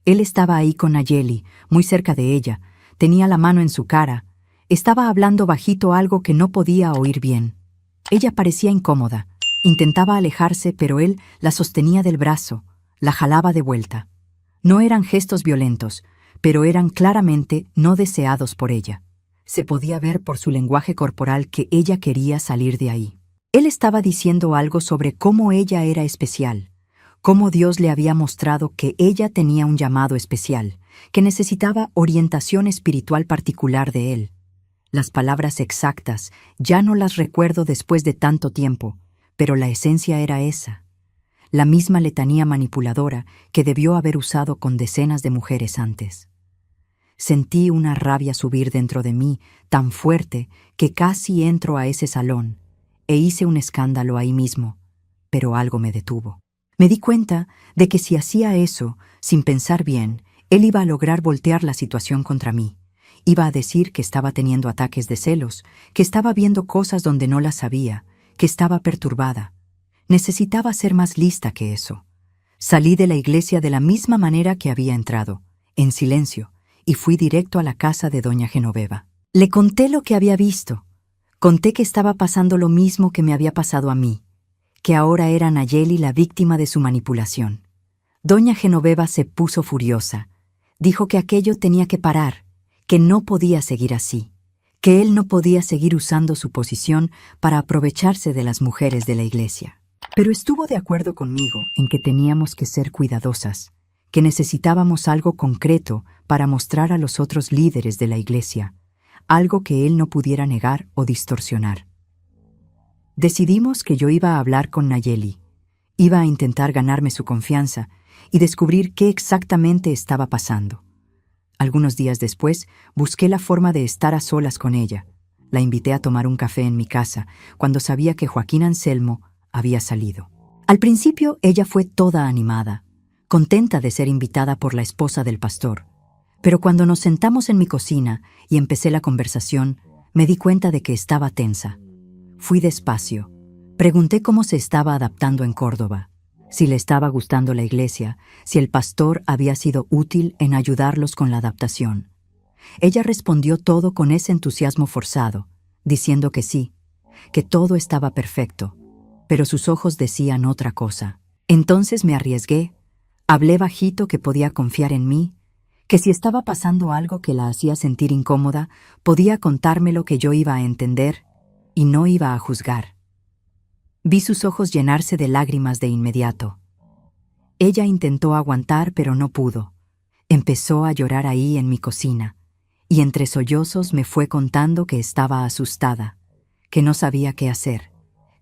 Él estaba ahí con Nayeli, muy cerca de ella, tenía la mano en su cara, estaba hablando bajito algo que no podía oír bien. Ella parecía incómoda, intentaba alejarse, pero él la sostenía del brazo, la jalaba de vuelta. No eran gestos violentos, pero eran claramente no deseados por ella. Se podía ver por su lenguaje corporal que ella quería salir de ahí. Él estaba diciendo algo sobre cómo ella era especial, cómo Dios le había mostrado que ella tenía un llamado especial, que necesitaba orientación espiritual particular de él. Las palabras exactas ya no las recuerdo después de tanto tiempo, pero la esencia era esa. La misma letanía manipuladora que debió haber usado con decenas de mujeres antes. Sentí una rabia subir dentro de mí tan fuerte que casi entro a ese salón e hice un escándalo ahí mismo, pero algo me detuvo. Me di cuenta de que si hacía eso, sin pensar bien, él iba a lograr voltear la situación contra mí. Iba a decir que estaba teniendo ataques de celos, que estaba viendo cosas donde no las sabía, que estaba perturbada. Necesitaba ser más lista que eso. Salí de la iglesia de la misma manera que había entrado, en silencio, y fui directo a la casa de doña Genoveva. Le conté lo que había visto. Conté que estaba pasando lo mismo que me había pasado a mí, que ahora era Nayeli la víctima de su manipulación. Doña Genoveva se puso furiosa. Dijo que aquello tenía que parar, que no podía seguir así, que él no podía seguir usando su posición para aprovecharse de las mujeres de la iglesia. Pero estuvo de acuerdo conmigo en que teníamos que ser cuidadosas, que necesitábamos algo concreto para mostrar a los otros líderes de la iglesia, algo que él no pudiera negar o distorsionar. Decidimos que yo iba a hablar con Nayeli, iba a intentar ganarme su confianza y descubrir qué exactamente estaba pasando. Algunos días después, busqué la forma de estar a solas con ella. La invité a tomar un café en mi casa, cuando sabía que Joaquín Anselmo había salido. Al principio, ella fue toda animada, contenta de ser invitada por la esposa del pastor. Pero cuando nos sentamos en mi cocina y empecé la conversación, me di cuenta de que estaba tensa. Fui despacio. Pregunté cómo se estaba adaptando en Córdoba, si le estaba gustando la iglesia, si el pastor había sido útil en ayudarlos con la adaptación. Ella respondió todo con ese entusiasmo forzado, diciendo que sí, que todo estaba perfecto, pero sus ojos decían otra cosa. Entonces me arriesgué, hablé bajito que podía confiar en mí, que si estaba pasando algo que la hacía sentir incómoda, podía contármelo, que yo iba a entender y no iba a juzgar. Vi sus ojos llenarse de lágrimas de inmediato. Ella intentó aguantar, pero no pudo. Empezó a llorar ahí en mi cocina, y entre sollozos me fue contando que estaba asustada, que no sabía qué hacer,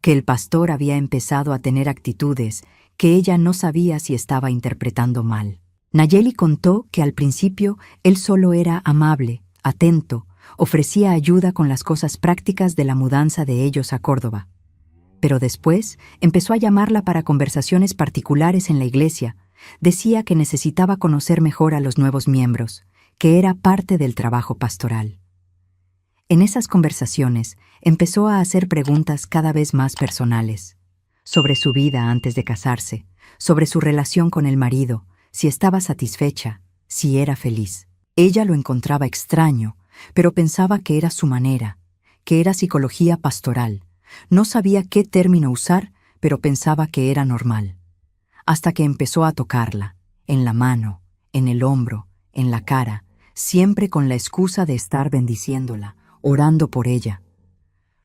que el pastor había empezado a tener actitudes que ella no sabía si estaba interpretando mal. Nayeli contó que al principio él solo era amable, atento, ofrecía ayuda con las cosas prácticas de la mudanza de ellos a Córdoba. Pero después empezó a llamarla para conversaciones particulares en la iglesia. Decía que necesitaba conocer mejor a los nuevos miembros, que era parte del trabajo pastoral. En esas conversaciones empezó a hacer preguntas cada vez más personales, sobre su vida antes de casarse, sobre su relación con el marido, si estaba satisfecha, si era feliz. Ella lo encontraba extraño, pero pensaba que era su manera, que era psicología pastoral. No sabía qué término usar, pero pensaba que era normal. Hasta que empezó a tocarla, en la mano, en el hombro, en la cara, siempre con la excusa de estar bendiciéndola, orando por ella.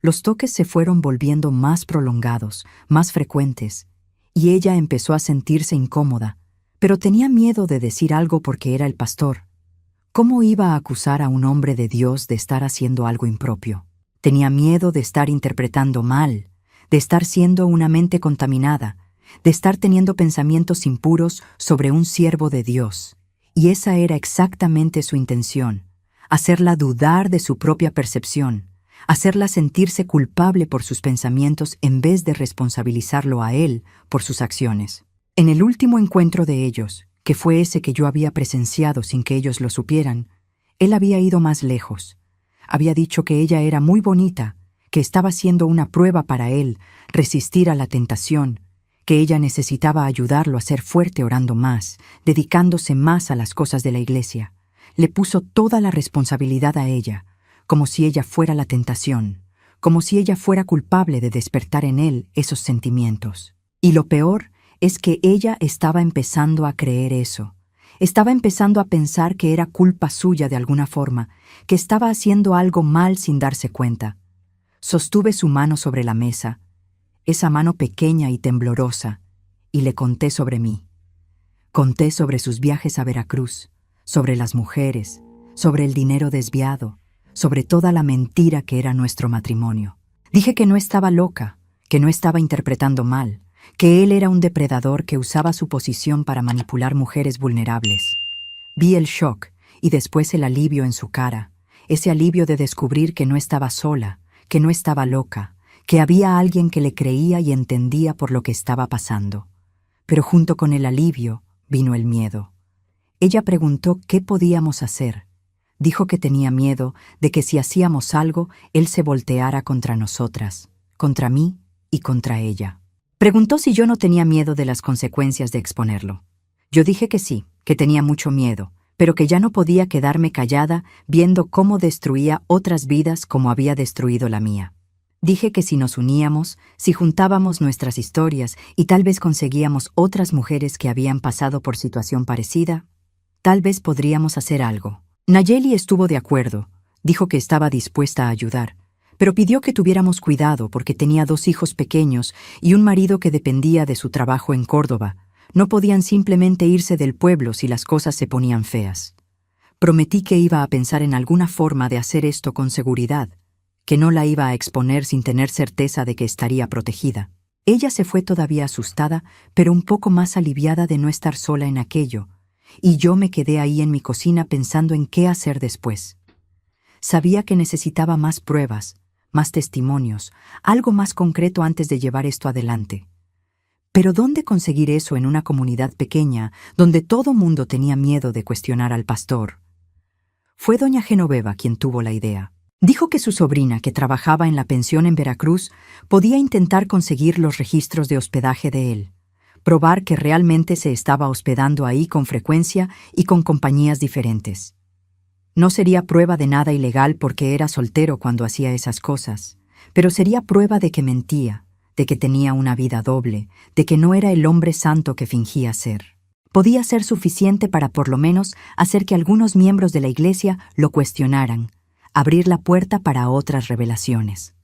Los toques se fueron volviendo más prolongados, más frecuentes, y ella empezó a sentirse incómoda, pero tenía miedo de decir algo porque era el pastor. ¿Cómo iba a acusar a un hombre de Dios de estar haciendo algo impropio? Tenía miedo de estar interpretando mal, de estar siendo una mente contaminada, de estar teniendo pensamientos impuros sobre un siervo de Dios. Y esa era exactamente su intención, hacerla dudar de su propia percepción, hacerla sentirse culpable por sus pensamientos en vez de responsabilizarlo a él por sus acciones. En el último encuentro de ellos, que fue ese que yo había presenciado sin que ellos lo supieran, él había ido más lejos. Había dicho que ella era muy bonita, que estaba siendo una prueba para él, resistir a la tentación, que ella necesitaba ayudarlo a ser fuerte orando más, dedicándose más a las cosas de la iglesia. Le puso toda la responsabilidad a ella, como si ella fuera la tentación, como si ella fuera culpable de despertar en él esos sentimientos. Y lo peor es que ella estaba empezando a creer eso. Estaba empezando a pensar que era culpa suya de alguna forma, que estaba haciendo algo mal sin darse cuenta. Sostuve su mano sobre la mesa, esa mano pequeña y temblorosa, y le conté sobre mí. Conté sobre sus viajes a Veracruz, sobre las mujeres, sobre el dinero desviado, sobre toda la mentira que era nuestro matrimonio. Dije que no estaba loca, que no estaba interpretando mal, que él era un depredador que usaba su posición para manipular mujeres vulnerables. Vi el shock y después el alivio en su cara, ese alivio de descubrir que no estaba sola, que no estaba loca, que había alguien que le creía y entendía por lo que estaba pasando. Pero junto con el alivio vino el miedo. Ella preguntó qué podíamos hacer. Dijo que tenía miedo de que si hacíamos algo, él se volteara contra nosotras, contra mí y contra ella. Preguntó si yo no tenía miedo de las consecuencias de exponerlo. Yo dije que sí, que tenía mucho miedo, pero que ya no podía quedarme callada viendo cómo destruía otras vidas como había destruido la mía. Dije que si nos uníamos, si juntábamos nuestras historias y tal vez conseguíamos otras mujeres que habían pasado por situación parecida, tal vez podríamos hacer algo. Nayeli estuvo de acuerdo, dijo que estaba dispuesta a ayudar, pero pidió que tuviéramos cuidado porque tenía 2 hijos pequeños y un marido que dependía de su trabajo en Córdoba. No podían simplemente irse del pueblo si las cosas se ponían feas. Prometí que iba a pensar en alguna forma de hacer esto con seguridad, que no la iba a exponer sin tener certeza de que estaría protegida. Ella se fue todavía asustada, pero un poco más aliviada de no estar sola en aquello, y yo me quedé ahí en mi cocina pensando en qué hacer después. Sabía que necesitaba más pruebas, más testimonios, algo más concreto antes de llevar esto adelante. Pero ¿dónde conseguir eso en una comunidad pequeña donde todo mundo tenía miedo de cuestionar al pastor? Fue doña Genoveva quien tuvo la idea. Dijo que su sobrina, que trabajaba en la pensión en Veracruz, podía intentar conseguir los registros de hospedaje de él, probar que realmente se estaba hospedando ahí con frecuencia y con compañías diferentes. No sería prueba de nada ilegal porque era soltero cuando hacía esas cosas, pero sería prueba de que mentía, de que tenía una vida doble, de que no era el hombre santo que fingía ser. Podía ser suficiente para por lo menos hacer que algunos miembros de la iglesia lo cuestionaran, abrir la puerta para otras revelaciones.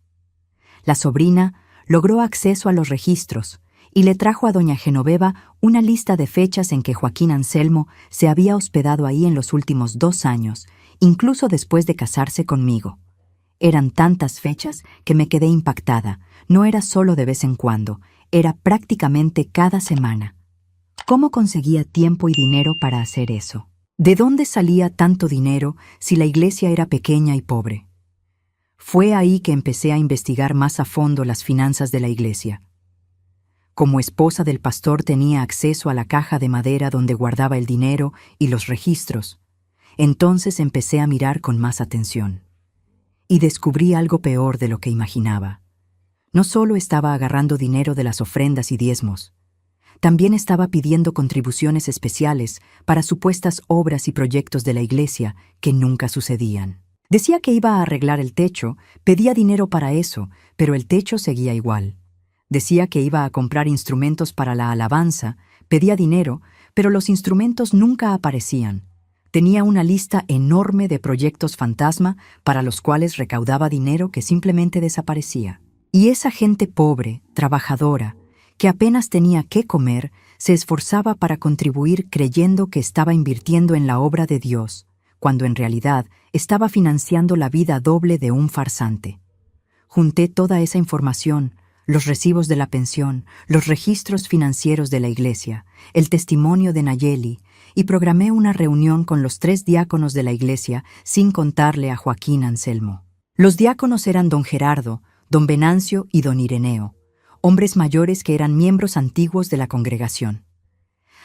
La sobrina logró acceso a los registros y le trajo a doña Genoveva una lista de fechas en que Joaquín Anselmo se había hospedado ahí en los últimos 2 años, incluso después de casarse conmigo. Eran tantas fechas que me quedé impactada. No era solo de vez en cuando, era prácticamente cada semana. ¿Cómo conseguía tiempo y dinero para hacer eso? ¿De dónde salía tanto dinero si la iglesia era pequeña y pobre? Fue ahí que empecé a investigar más a fondo las finanzas de la iglesia. Como esposa del pastor tenía acceso a la caja de madera donde guardaba el dinero y los registros. Entonces empecé a mirar con más atención. Y descubrí algo peor de lo que imaginaba. No solo estaba agarrando dinero de las ofrendas y diezmos, también estaba pidiendo contribuciones especiales para supuestas obras y proyectos de la iglesia que nunca sucedían. Decía que iba a arreglar el techo, pedía dinero para eso, pero el techo seguía igual. Decía que iba a comprar instrumentos para la alabanza, pedía dinero, pero los instrumentos nunca aparecían. Tenía una lista enorme de proyectos fantasma para los cuales recaudaba dinero que simplemente desaparecía. Y esa gente pobre, trabajadora, que apenas tenía qué comer, se esforzaba para contribuir creyendo que estaba invirtiendo en la obra de Dios, cuando en realidad estaba financiando la vida doble de un farsante. Junté toda esa información, los recibos de la pensión, los registros financieros de la iglesia, el testimonio de Nayeli, y programé una reunión con los 3 diáconos de la iglesia sin contarle a Joaquín Anselmo. Los diáconos eran don Gerardo, don Venancio y don Ireneo, hombres mayores que eran miembros antiguos de la congregación.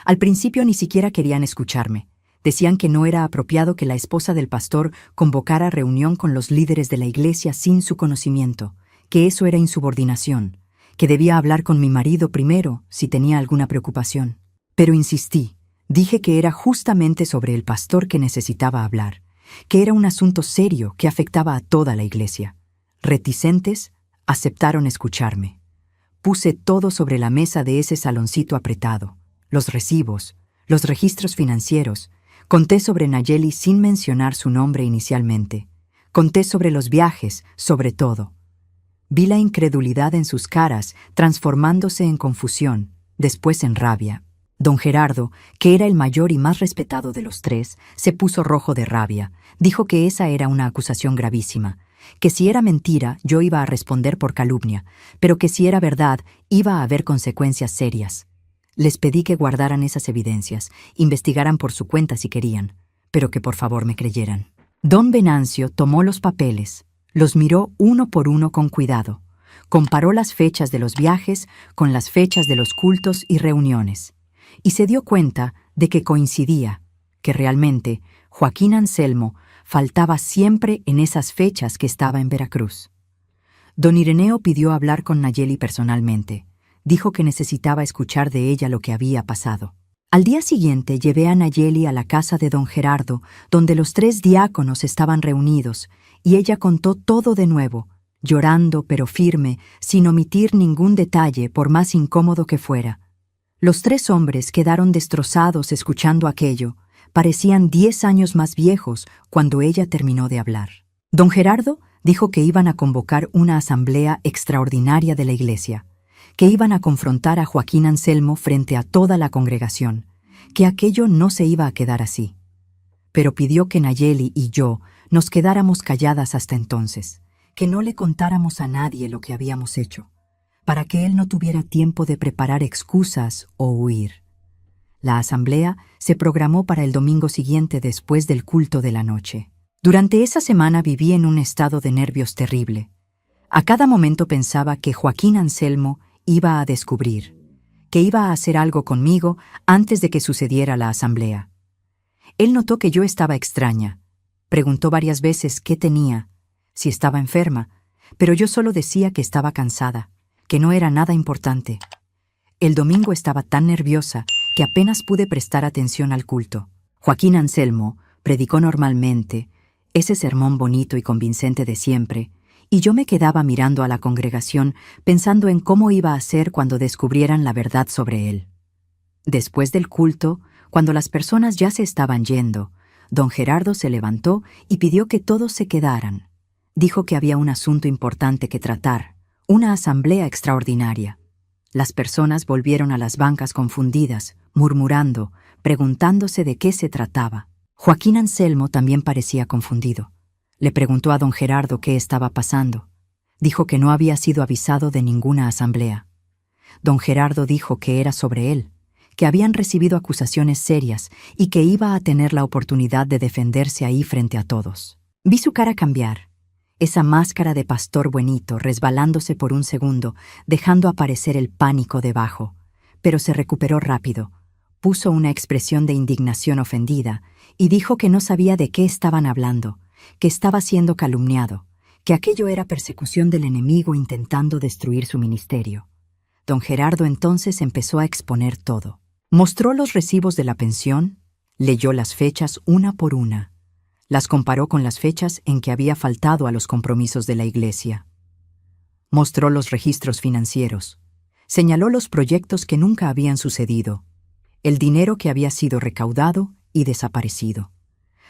Al principio ni siquiera querían escucharme. Decían que no era apropiado que la esposa del pastor convocara reunión con los líderes de la iglesia sin su conocimiento, que eso era insubordinación, que debía hablar con mi marido primero si tenía alguna preocupación. Pero insistí, dije que era justamente sobre el pastor que necesitaba hablar, que era un asunto serio que afectaba a toda la iglesia. Reticentes, aceptaron escucharme. Puse todo sobre la mesa de ese saloncito apretado, los recibos, los registros financieros. Conté sobre Nayeli sin mencionar su nombre inicialmente. Conté sobre los viajes, sobre todo. Vi la incredulidad en sus caras, transformándose en confusión, después en rabia. Don Gerardo, que era el mayor y más respetado de los tres, se puso rojo de rabia. Dijo que esa era una acusación gravísima, que si era mentira yo iba a responder por calumnia, pero que si era verdad iba a haber consecuencias serias. Les pedí que guardaran esas evidencias, investigaran por su cuenta si querían, pero que por favor me creyeran. Don Venancio tomó los papeles, los miró uno por uno con cuidado, comparó las fechas de los viajes con las fechas de los cultos y reuniones, y se dio cuenta de que coincidía, que realmente Joaquín Anselmo faltaba siempre en esas fechas que estaba en Veracruz. Don Ireneo pidió hablar con Nayeli personalmente. Dijo que necesitaba escuchar de ella lo que había pasado. Al día siguiente llevé a Nayeli a la casa de don Gerardo, donde los 3 diáconos estaban reunidos, y ella contó todo de nuevo, llorando pero firme, sin omitir ningún detalle por más incómodo que fuera. Los 3 hombres quedaron destrozados escuchando aquello. Parecían 10 años más viejos cuando ella terminó de hablar. Don Gerardo dijo que iban a convocar una asamblea extraordinaria de la iglesia, que iban a confrontar a Joaquín Anselmo frente a toda la congregación, que aquello no se iba a quedar así. Pero pidió que Nayeli y yo nos quedáramos calladas hasta entonces, que no le contáramos a nadie lo que habíamos hecho, para que él no tuviera tiempo de preparar excusas o huir. La asamblea se programó para el domingo siguiente después del culto de la noche. Durante esa semana viví en un estado de nervios terrible. A cada momento pensaba que Joaquín Anselmo iba a descubrir, que iba a hacer algo conmigo antes de que sucediera la asamblea. Él notó que yo estaba extraña. Preguntó varias veces qué tenía, si estaba enferma, pero yo solo decía que estaba cansada, que no era nada importante. El domingo estaba tan nerviosa que apenas pude prestar atención al culto. Joaquín Anselmo predicó normalmente, ese sermón bonito y convincente de siempre, y yo me quedaba mirando a la congregación pensando en cómo iba a ser cuando descubrieran la verdad sobre él. Después del culto, cuando las personas ya se estaban yendo, don Gerardo se levantó y pidió que todos se quedaran. Dijo que había un asunto importante que tratar, una asamblea extraordinaria. Las personas volvieron a las bancas confundidas, murmurando, preguntándose de qué se trataba. Joaquín Anselmo también parecía confundido. Le preguntó a don Gerardo qué estaba pasando. Dijo que no había sido avisado de ninguna asamblea. Don Gerardo dijo que era sobre él, que habían recibido acusaciones serias y que iba a tener la oportunidad de defenderse ahí frente a todos. Vi su cara cambiar, esa máscara de pastor buenito resbalándose por un segundo, dejando aparecer el pánico debajo, pero se recuperó rápido. Puso una expresión de indignación ofendida y dijo que no sabía de qué estaban hablando, que estaba siendo calumniado, que aquello era persecución del enemigo intentando destruir su ministerio. Don Gerardo entonces empezó a exponer todo. Mostró los recibos de la pensión, leyó las fechas una por una, las comparó con las fechas en que había faltado a los compromisos de la iglesia. Mostró los registros financieros, señaló los proyectos que nunca habían sucedido, el dinero que había sido recaudado y desaparecido.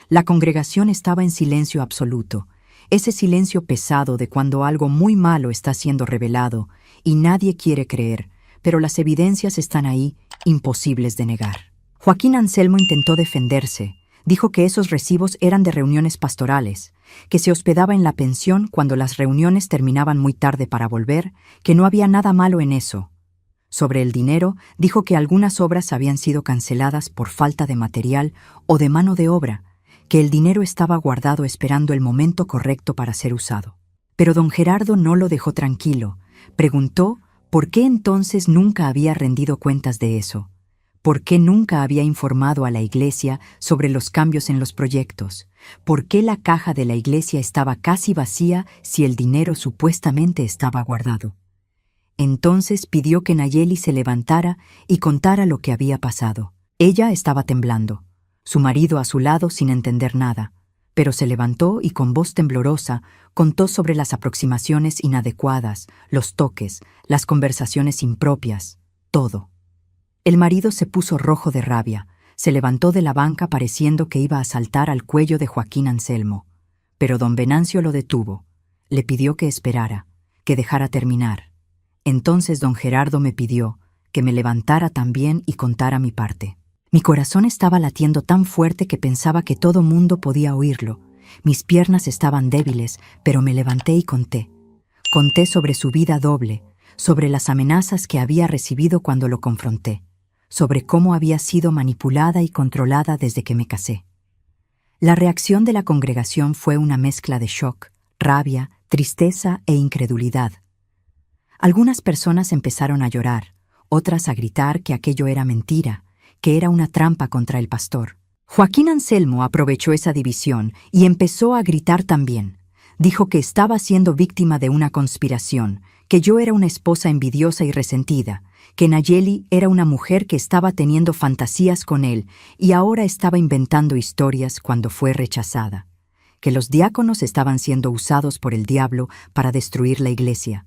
La congregación estaba en silencio absoluto, ese silencio pesado de cuando algo muy malo está siendo revelado y nadie quiere creer, pero las evidencias están ahí, imposibles de negar. Joaquín Anselmo intentó defenderse. Dijo que esos recibos eran de reuniones pastorales, que se hospedaba en la pensión cuando las reuniones terminaban muy tarde para volver, que no había nada malo en eso. Sobre el dinero, dijo que algunas obras habían sido canceladas por falta de material o de mano de obra, que el dinero estaba guardado esperando el momento correcto para ser usado. Pero don Gerardo no lo dejó tranquilo. Preguntó por qué entonces nunca había rendido cuentas de eso. ¿Por qué nunca había informado a la iglesia sobre los cambios en los proyectos? ¿Por qué la caja de la iglesia estaba casi vacía si el dinero supuestamente estaba guardado? Entonces pidió que Nayeli se levantara y contara lo que había pasado. Ella estaba temblando, su marido a su lado sin entender nada, pero se levantó y con voz temblorosa contó sobre las aproximaciones inadecuadas, los toques, las conversaciones impropias, todo. El marido se puso rojo de rabia, se levantó de la banca pareciendo que iba a saltar al cuello de Joaquín Anselmo, pero don Venancio lo detuvo, le pidió que esperara, que dejara terminar. Entonces don Gerardo me pidió que me levantara también y contara mi parte. Mi corazón estaba latiendo tan fuerte que pensaba que todo mundo podía oírlo. Mis piernas estaban débiles, pero me levanté y conté. Conté sobre su vida doble, sobre las amenazas que había recibido cuando lo confronté, sobre cómo había sido manipulada y controlada desde que me casé. La reacción de la congregación fue una mezcla de shock, rabia, tristeza e incredulidad. Algunas personas empezaron a llorar, otras a gritar que aquello era mentira, que era una trampa contra el pastor. Joaquín Anselmo aprovechó esa división y empezó a gritar también. Dijo que estaba siendo víctima de una conspiración, que yo era una esposa envidiosa y resentida, que Nayeli era una mujer que estaba teniendo fantasías con él y ahora estaba inventando historias cuando fue rechazada, que los diáconos estaban siendo usados por el diablo para destruir la iglesia.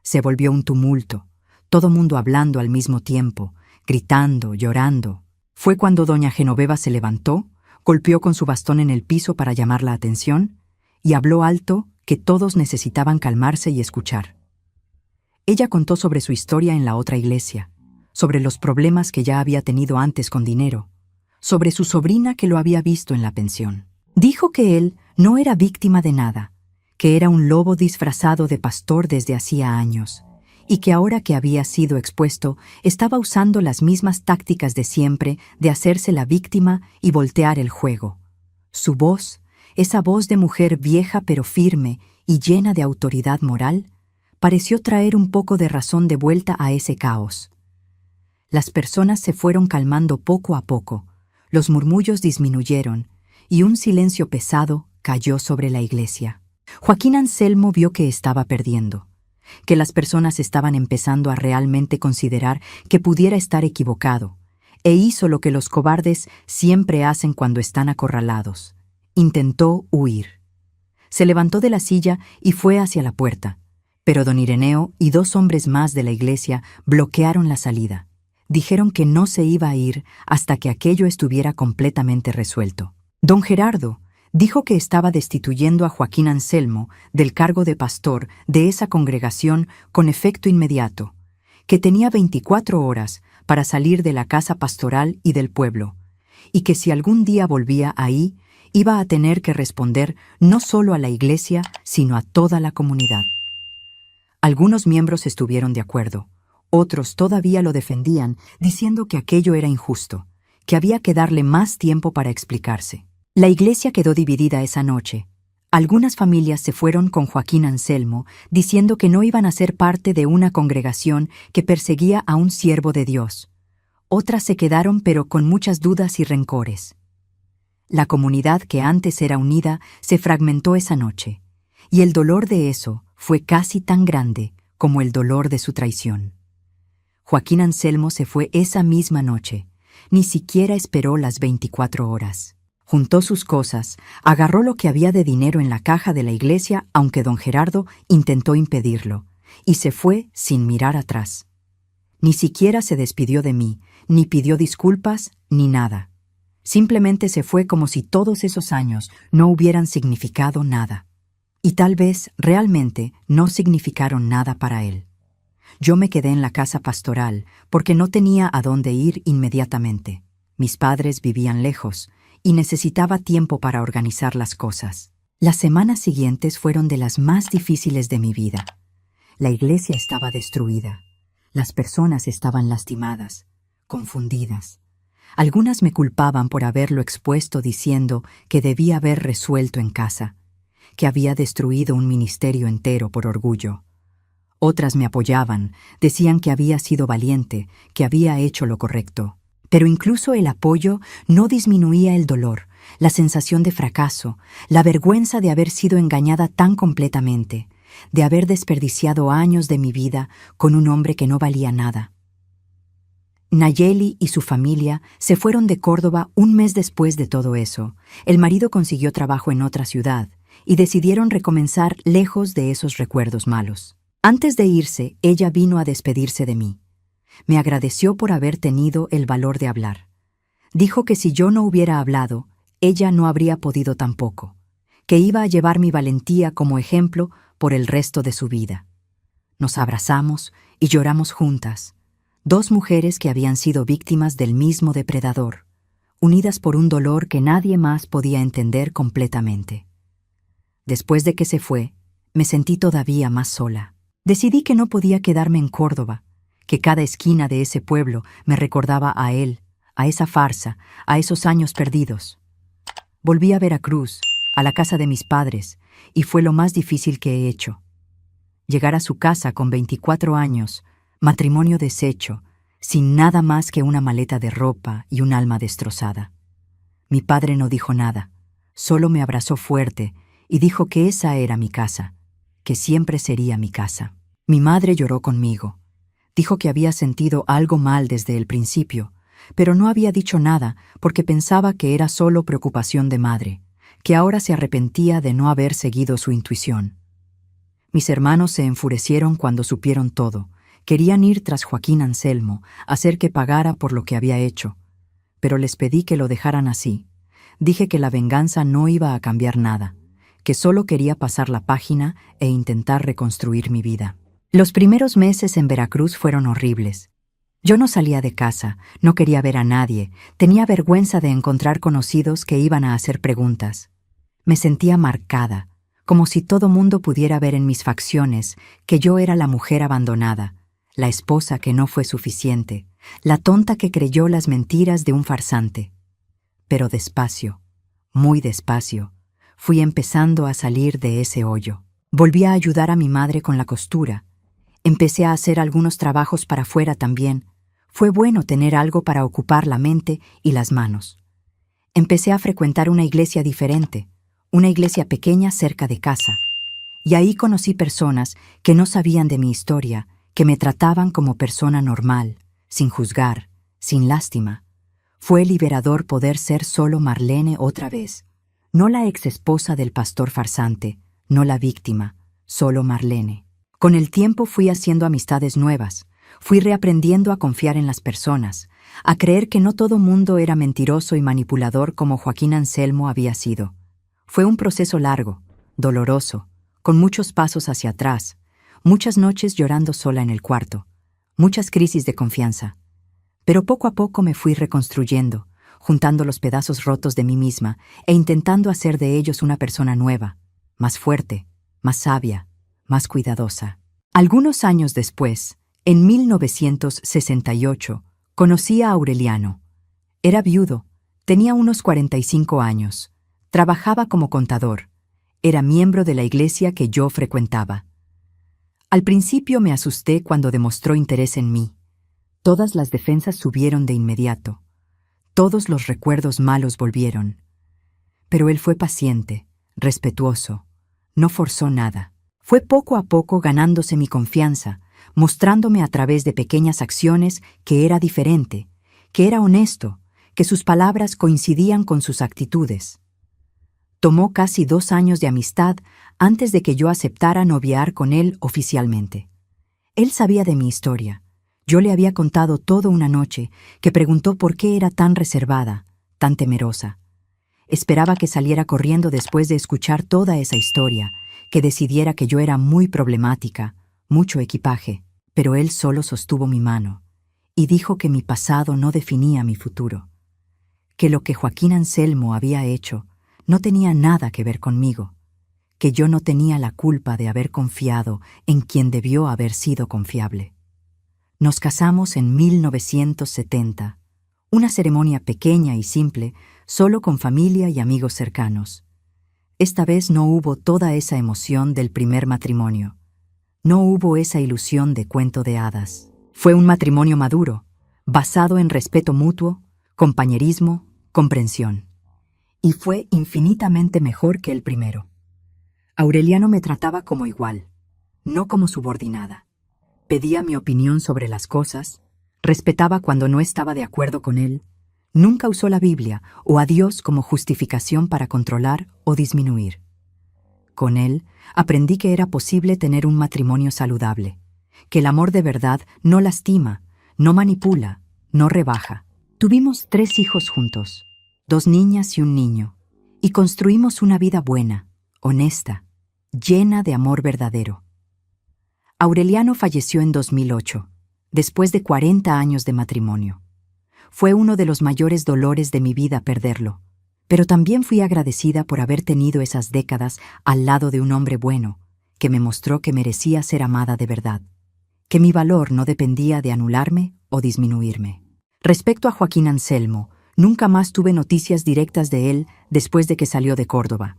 Se volvió un tumulto, todo mundo hablando al mismo tiempo, gritando, llorando. Fue cuando doña Genoveva se levantó, golpeó con su bastón en el piso para llamar la atención y habló alto que todos necesitaban calmarse y escuchar. Ella contó sobre su historia en la otra iglesia, sobre los problemas que ya había tenido antes con dinero, sobre su sobrina que lo había visto en la pensión. Dijo que él no era víctima de nada, que era un lobo disfrazado de pastor desde hacía años, y que ahora que había sido expuesto, estaba usando las mismas tácticas de siempre de hacerse la víctima y voltear el juego. Su voz, esa voz de mujer vieja pero firme y llena de autoridad moral, pareció traer un poco de razón de vuelta a ese caos. Las personas se fueron calmando poco a poco, los murmullos disminuyeron, y un silencio pesado cayó sobre la iglesia. Joaquín Anselmo vio que estaba perdiendo, que las personas estaban empezando a realmente considerar que pudiera estar equivocado, e hizo lo que los cobardes siempre hacen cuando están acorralados. Intentó huir. Se levantó de la silla y fue hacia la puerta, pero don Ireneo y 2 hombres más de la iglesia bloquearon la salida. Dijeron que no se iba a ir hasta que aquello estuviera completamente resuelto. Don Gerardo dijo que estaba destituyendo a Joaquín Anselmo del cargo de pastor de esa congregación con efecto inmediato, que tenía 24 horas para salir de la casa pastoral y del pueblo, y que si algún día volvía ahí, iba a tener que responder no solo a la iglesia, sino a toda la comunidad. Algunos miembros estuvieron de acuerdo, otros todavía lo defendían, diciendo que aquello era injusto, que había que darle más tiempo para explicarse. La iglesia quedó dividida esa noche. Algunas familias se fueron con Joaquín Anselmo, diciendo que no iban a ser parte de una congregación que perseguía a un siervo de Dios. Otras se quedaron pero con muchas dudas y rencores. La comunidad que antes era unida se fragmentó esa noche, y el dolor de eso fue casi tan grande como el dolor de su traición. Joaquín Anselmo se fue esa misma noche, ni siquiera esperó las 24 horas. Juntó sus cosas, agarró lo que había de dinero en la caja de la iglesia, aunque don Gerardo intentó impedirlo, y se fue sin mirar atrás. Ni siquiera se despidió de mí, ni pidió disculpas, ni nada. Simplemente se fue como si todos esos años no hubieran significado nada. Y tal vez realmente no significaron nada para él. Yo me quedé en la casa pastoral porque no tenía a dónde ir inmediatamente. Mis padres vivían lejos y necesitaba tiempo para organizar las cosas. Las semanas siguientes fueron de las más difíciles de mi vida. La iglesia estaba destruida. Las personas estaban lastimadas, confundidas. Algunas me culpaban por haberlo expuesto diciendo que debía haber resuelto en casa, que había destruido un ministerio entero por orgullo. Otras me apoyaban, decían que había sido valiente, que había hecho lo correcto. Pero incluso el apoyo no disminuía el dolor, la sensación de fracaso, la vergüenza de haber sido engañada tan completamente, de haber desperdiciado años de mi vida con un hombre que no valía nada. Nayeli y su familia se fueron de Córdoba un mes después de todo eso. El marido consiguió trabajo en otra ciudad y decidieron recomenzar lejos de esos recuerdos malos. Antes de irse, ella vino a despedirse de mí. Me agradeció por haber tenido el valor de hablar. Dijo que si yo no hubiera hablado, ella no habría podido tampoco, que iba a llevar mi valentía como ejemplo por el resto de su vida. Nos abrazamos y lloramos juntas, dos mujeres que habían sido víctimas del mismo depredador, unidas por un dolor que nadie más podía entender completamente. Después de que se fue, me sentí todavía más sola. Decidí que no podía quedarme en Córdoba, que cada esquina de ese pueblo me recordaba a él, a esa farsa, a esos años perdidos. Volví a Veracruz, a la casa de mis padres, y fue lo más difícil que he hecho. Llegar a su casa con 24 años, matrimonio deshecho, sin nada más que una maleta de ropa y un alma destrozada. Mi padre no dijo nada, solo me abrazó fuerte y dijo que esa era mi casa, que siempre sería mi casa. Mi madre lloró conmigo. Dijo que había sentido algo mal desde el principio, pero no había dicho nada porque pensaba que era solo preocupación de madre, que ahora se arrepentía de no haber seguido su intuición. Mis hermanos se enfurecieron cuando supieron todo. Querían ir tras Joaquín Anselmo, hacer que pagara por lo que había hecho, pero les pedí que lo dejaran así. Dije que la venganza no iba a cambiar nada, que solo quería pasar la página e intentar reconstruir mi vida. Los primeros meses en Veracruz fueron horribles. Yo no salía de casa, no quería ver a nadie, tenía vergüenza de encontrar conocidos que iban a hacer preguntas. Me sentía marcada, como si todo mundo pudiera ver en mis facciones que yo era la mujer abandonada, la esposa que no fue suficiente, la tonta que creyó las mentiras de un farsante. Pero despacio, muy despacio, fui empezando a salir de ese hoyo. Volví a ayudar a mi madre con la costura. Empecé a hacer algunos trabajos para afuera también. Fue bueno tener algo para ocupar la mente y las manos. Empecé a frecuentar una iglesia diferente, una iglesia pequeña cerca de casa. Y ahí conocí personas que no sabían de mi historia, que me trataban como persona normal, sin juzgar, sin lástima. Fue liberador poder ser solo Marlene otra vez. No la exesposa del pastor farsante, no la víctima, solo Marlene. Con el tiempo fui haciendo amistades nuevas, fui reaprendiendo a confiar en las personas, a creer que no todo mundo era mentiroso y manipulador como Joaquín Anselmo había sido. Fue un proceso largo, doloroso, con muchos pasos hacia atrás, muchas noches llorando sola en el cuarto, muchas crisis de confianza. Pero poco a poco me fui reconstruyendo, juntando los pedazos rotos de mí misma e intentando hacer de ellos una persona nueva, más fuerte, más sabia, más cuidadosa. Algunos años después, en 1968, conocí a Aureliano. Era viudo, tenía unos 45 años, trabajaba como contador, era miembro de la iglesia que yo frecuentaba. Al principio me asusté cuando demostró interés en mí. Todas las defensas subieron de inmediato. Todos los recuerdos malos volvieron. Pero él fue paciente, respetuoso. No forzó nada. Fue poco a poco ganándose mi confianza, mostrándome a través de pequeñas acciones que era diferente, que era honesto, que sus palabras coincidían con sus actitudes. Tomó casi 2 años de amistad antes de que yo aceptara noviar con él oficialmente. Él sabía de mi historia. Yo le había contado todo una noche, que preguntó por qué era tan reservada, tan temerosa. Esperaba que saliera corriendo después de escuchar toda esa historia, que decidiera que yo era muy problemática, mucho equipaje, pero él solo sostuvo mi mano y dijo que mi pasado no definía mi futuro, que lo que Joaquín Anselmo había hecho no tenía nada que ver conmigo, que yo no tenía la culpa de haber confiado en quien debió haber sido confiable. Nos casamos en 1970, una ceremonia pequeña y simple, solo con familia y amigos cercanos. Esta vez no hubo toda esa emoción del primer matrimonio. No hubo esa ilusión de cuento de hadas. Fue un matrimonio maduro, basado en respeto mutuo, compañerismo, comprensión. Y fue infinitamente mejor que el primero. Aureliano me trataba como igual, no como subordinada. Pedía mi opinión sobre las cosas, respetaba cuando no estaba de acuerdo con él, nunca usó la Biblia o a Dios como justificación para controlar o disminuir. Con él aprendí que era posible tener un matrimonio saludable, que el amor de verdad no lastima, no manipula, no rebaja. Tuvimos 3 hijos juntos, 2 niñas y un niño, y construimos una vida buena, honesta, llena de amor verdadero. Aureliano falleció en 2008, después de 40 años de matrimonio. Fue uno de los mayores dolores de mi vida perderlo, pero también fui agradecida por haber tenido esas décadas al lado de un hombre bueno, que me mostró que merecía ser amada de verdad, que mi valor no dependía de anularme o disminuirme. Respecto a Joaquín Anselmo, nunca más tuve noticias directas de él después de que salió de Córdoba.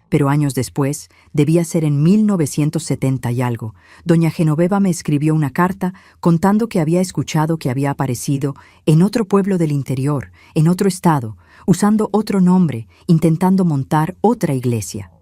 Pero años después, debía ser en 1970 y algo, doña Genoveva me escribió una carta contando que había escuchado que había aparecido en otro pueblo del interior, en otro estado, usando otro nombre, intentando montar otra iglesia.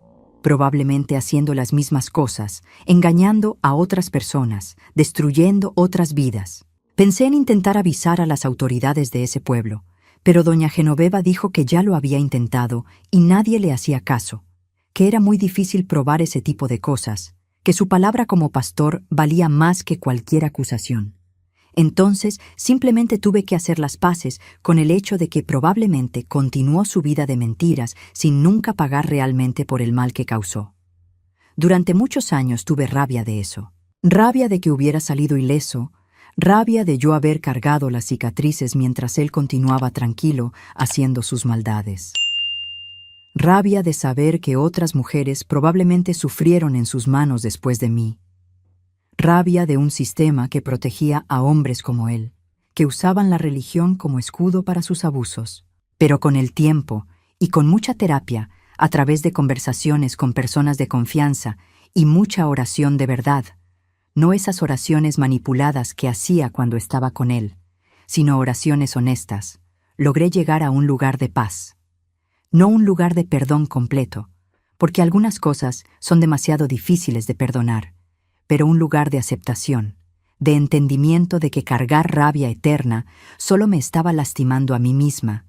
Probablemente haciendo las mismas cosas, engañando a otras personas, destruyendo otras vidas. Pensé en intentar avisar a las autoridades de ese pueblo, pero doña Genoveva dijo que ya lo había intentado y nadie le hacía caso, que era muy difícil probar ese tipo de cosas, que su palabra como pastor valía más que cualquier acusación. Entonces, simplemente tuve que hacer las paces con el hecho de que probablemente continuó su vida de mentiras sin nunca pagar realmente por el mal que causó. Durante muchos años tuve rabia de eso. Rabia de que hubiera salido ileso, rabia de yo haber cargado las cicatrices mientras él continuaba tranquilo haciendo sus maldades. Rabia de saber que otras mujeres probablemente sufrieron en sus manos después de mí. Rabia de un sistema que protegía a hombres como él, que usaban la religión como escudo para sus abusos. Pero con el tiempo, y con mucha terapia, a través de conversaciones con personas de confianza y mucha oración de verdad, no esas oraciones manipuladas que hacía cuando estaba con él, sino oraciones honestas, logré llegar a un lugar de paz. No un lugar de perdón completo, porque algunas cosas son demasiado difíciles de perdonar, pero un lugar de aceptación, de entendimiento de que cargar rabia eterna solo me estaba lastimando a mí misma,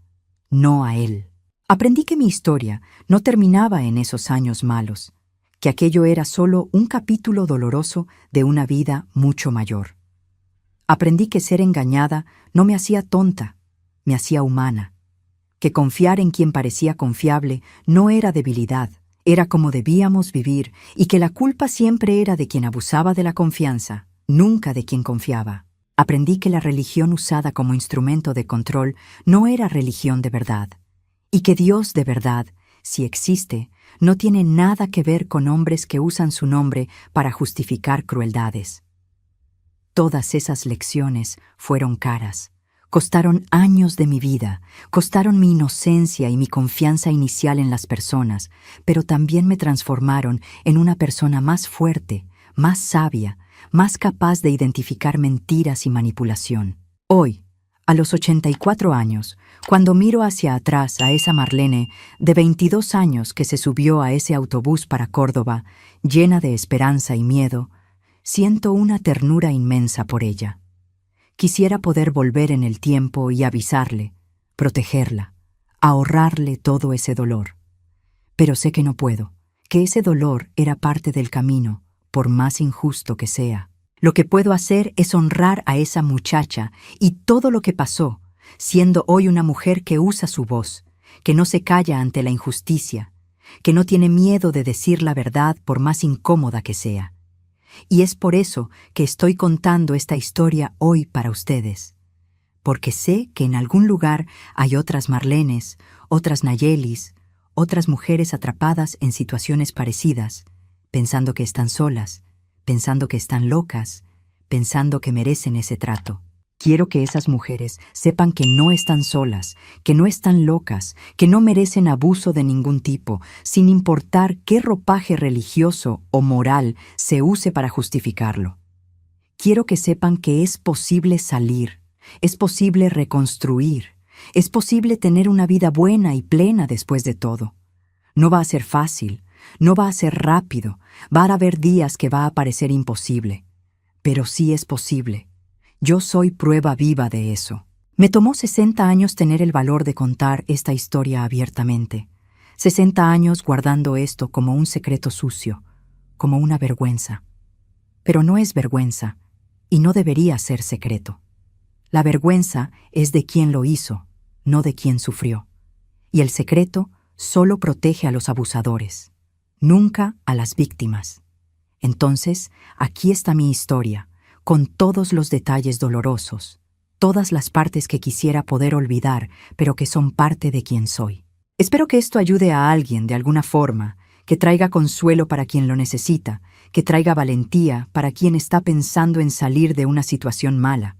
no a él. Aprendí que mi historia no terminaba en esos años malos, que aquello era solo un capítulo doloroso de una vida mucho mayor. Aprendí que ser engañada no me hacía tonta, me hacía humana, que confiar en quien parecía confiable no era debilidad, era como debíamos vivir, y que la culpa siempre era de quien abusaba de la confianza, nunca de quien confiaba. Aprendí que la religión usada como instrumento de control no era religión de verdad, y que Dios de verdad, si existe, no tiene nada que ver con hombres que usan su nombre para justificar crueldades. Todas esas lecciones fueron caras. Costaron años de mi vida, costaron mi inocencia y mi confianza inicial en las personas, pero también me transformaron en una persona más fuerte, más sabia, más capaz de identificar mentiras y manipulación. Hoy, a los 84 años, cuando miro hacia atrás a esa Marlene de 22 años que se subió a ese autobús para Córdoba, llena de esperanza y miedo, siento una ternura inmensa por ella. Quisiera poder volver en el tiempo y avisarle, protegerla, ahorrarle todo ese dolor. Pero sé que no puedo, que ese dolor era parte del camino, por más injusto que sea. Lo que puedo hacer es honrar a esa muchacha y todo lo que pasó, siendo hoy una mujer que usa su voz, que no se calla ante la injusticia, que no tiene miedo de decir la verdad por más incómoda que sea. Y es por eso que estoy contando esta historia hoy para ustedes, porque sé que en algún lugar hay otras Marlenes, otras Nayelis, otras mujeres atrapadas en situaciones parecidas, pensando que están solas, pensando que están locas, pensando que merecen ese trato. Quiero que esas mujeres sepan que no están solas, que no están locas, que no merecen abuso de ningún tipo, sin importar qué ropaje religioso o moral se use para justificarlo. Quiero que sepan que es posible salir, es posible reconstruir, Es posible tener una vida buena y plena después de todo. No va a ser fácil, no va a ser rápido, va a haber días que va a parecer imposible. Pero sí es posible. Yo soy prueba viva de eso. Me tomó 60 años tener el valor de contar esta historia abiertamente. 60 años guardando esto como un secreto sucio, como una vergüenza. Pero no es vergüenza, y no debería ser secreto. La vergüenza es de quien lo hizo, no de quien sufrió. Y el secreto solo protege a los abusadores, nunca a las víctimas. Entonces, aquí está mi historia, con todos los detalles dolorosos, todas las partes que quisiera poder olvidar, pero que son parte de quien soy. Espero que esto ayude a alguien de alguna forma, que traiga consuelo para quien lo necesita, que traiga valentía para quien está pensando en salir de una situación mala.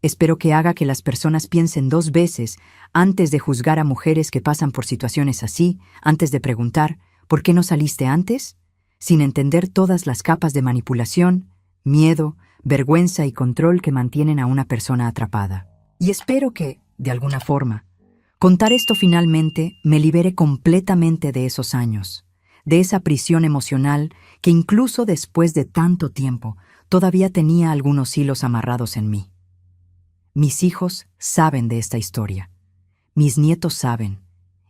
Espero que haga que las personas piensen 2 veces antes de juzgar a mujeres que pasan por situaciones así, antes de preguntar, ¿por qué no saliste antes? Sin entender todas las capas de manipulación, miedo, vergüenza y control que mantienen a una persona atrapada. Y espero que, de alguna forma, contar esto finalmente me libere completamente de esos años, de esa prisión emocional que incluso después de tanto tiempo todavía tenía algunos hilos amarrados en mí. Mis hijos saben de esta historia. Mis nietos saben.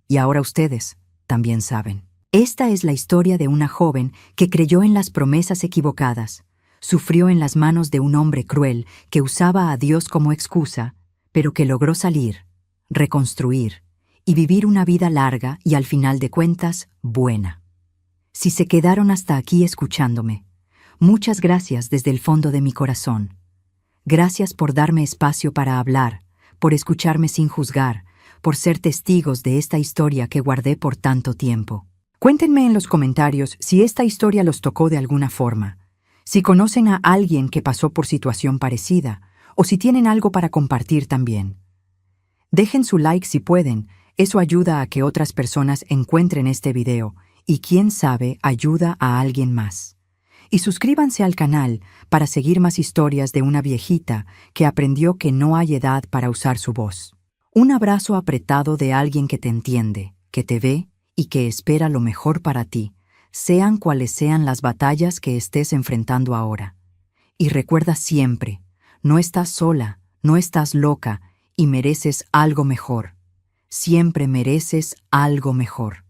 Y ahora ustedes también saben. Esta es la historia de una joven que creyó en las promesas equivocadas, sufrió en las manos de un hombre cruel que usaba a Dios como excusa, pero que logró salir, reconstruir y vivir una vida larga y al final de cuentas, buena. Si se quedaron hasta aquí escuchándome, muchas gracias desde el fondo de mi corazón. Gracias por darme espacio para hablar, por escucharme sin juzgar, por ser testigos de esta historia que guardé por tanto tiempo. Cuéntenme en los comentarios si esta historia los tocó de alguna forma, si conocen a alguien que pasó por situación parecida, o si tienen algo para compartir también. Dejen su like si pueden, eso ayuda a que otras personas encuentren este video y quién sabe ayuda a alguien más. Y suscríbanse al canal para seguir más historias de una viejita que aprendió que no hay edad para usar su voz. Un abrazo apretado de alguien que te entiende, que te ve y que espera lo mejor para ti, sean cuales sean las batallas que estés enfrentando ahora. Y recuerda siempre, no estás sola, no estás loca y mereces algo mejor. Siempre mereces algo mejor.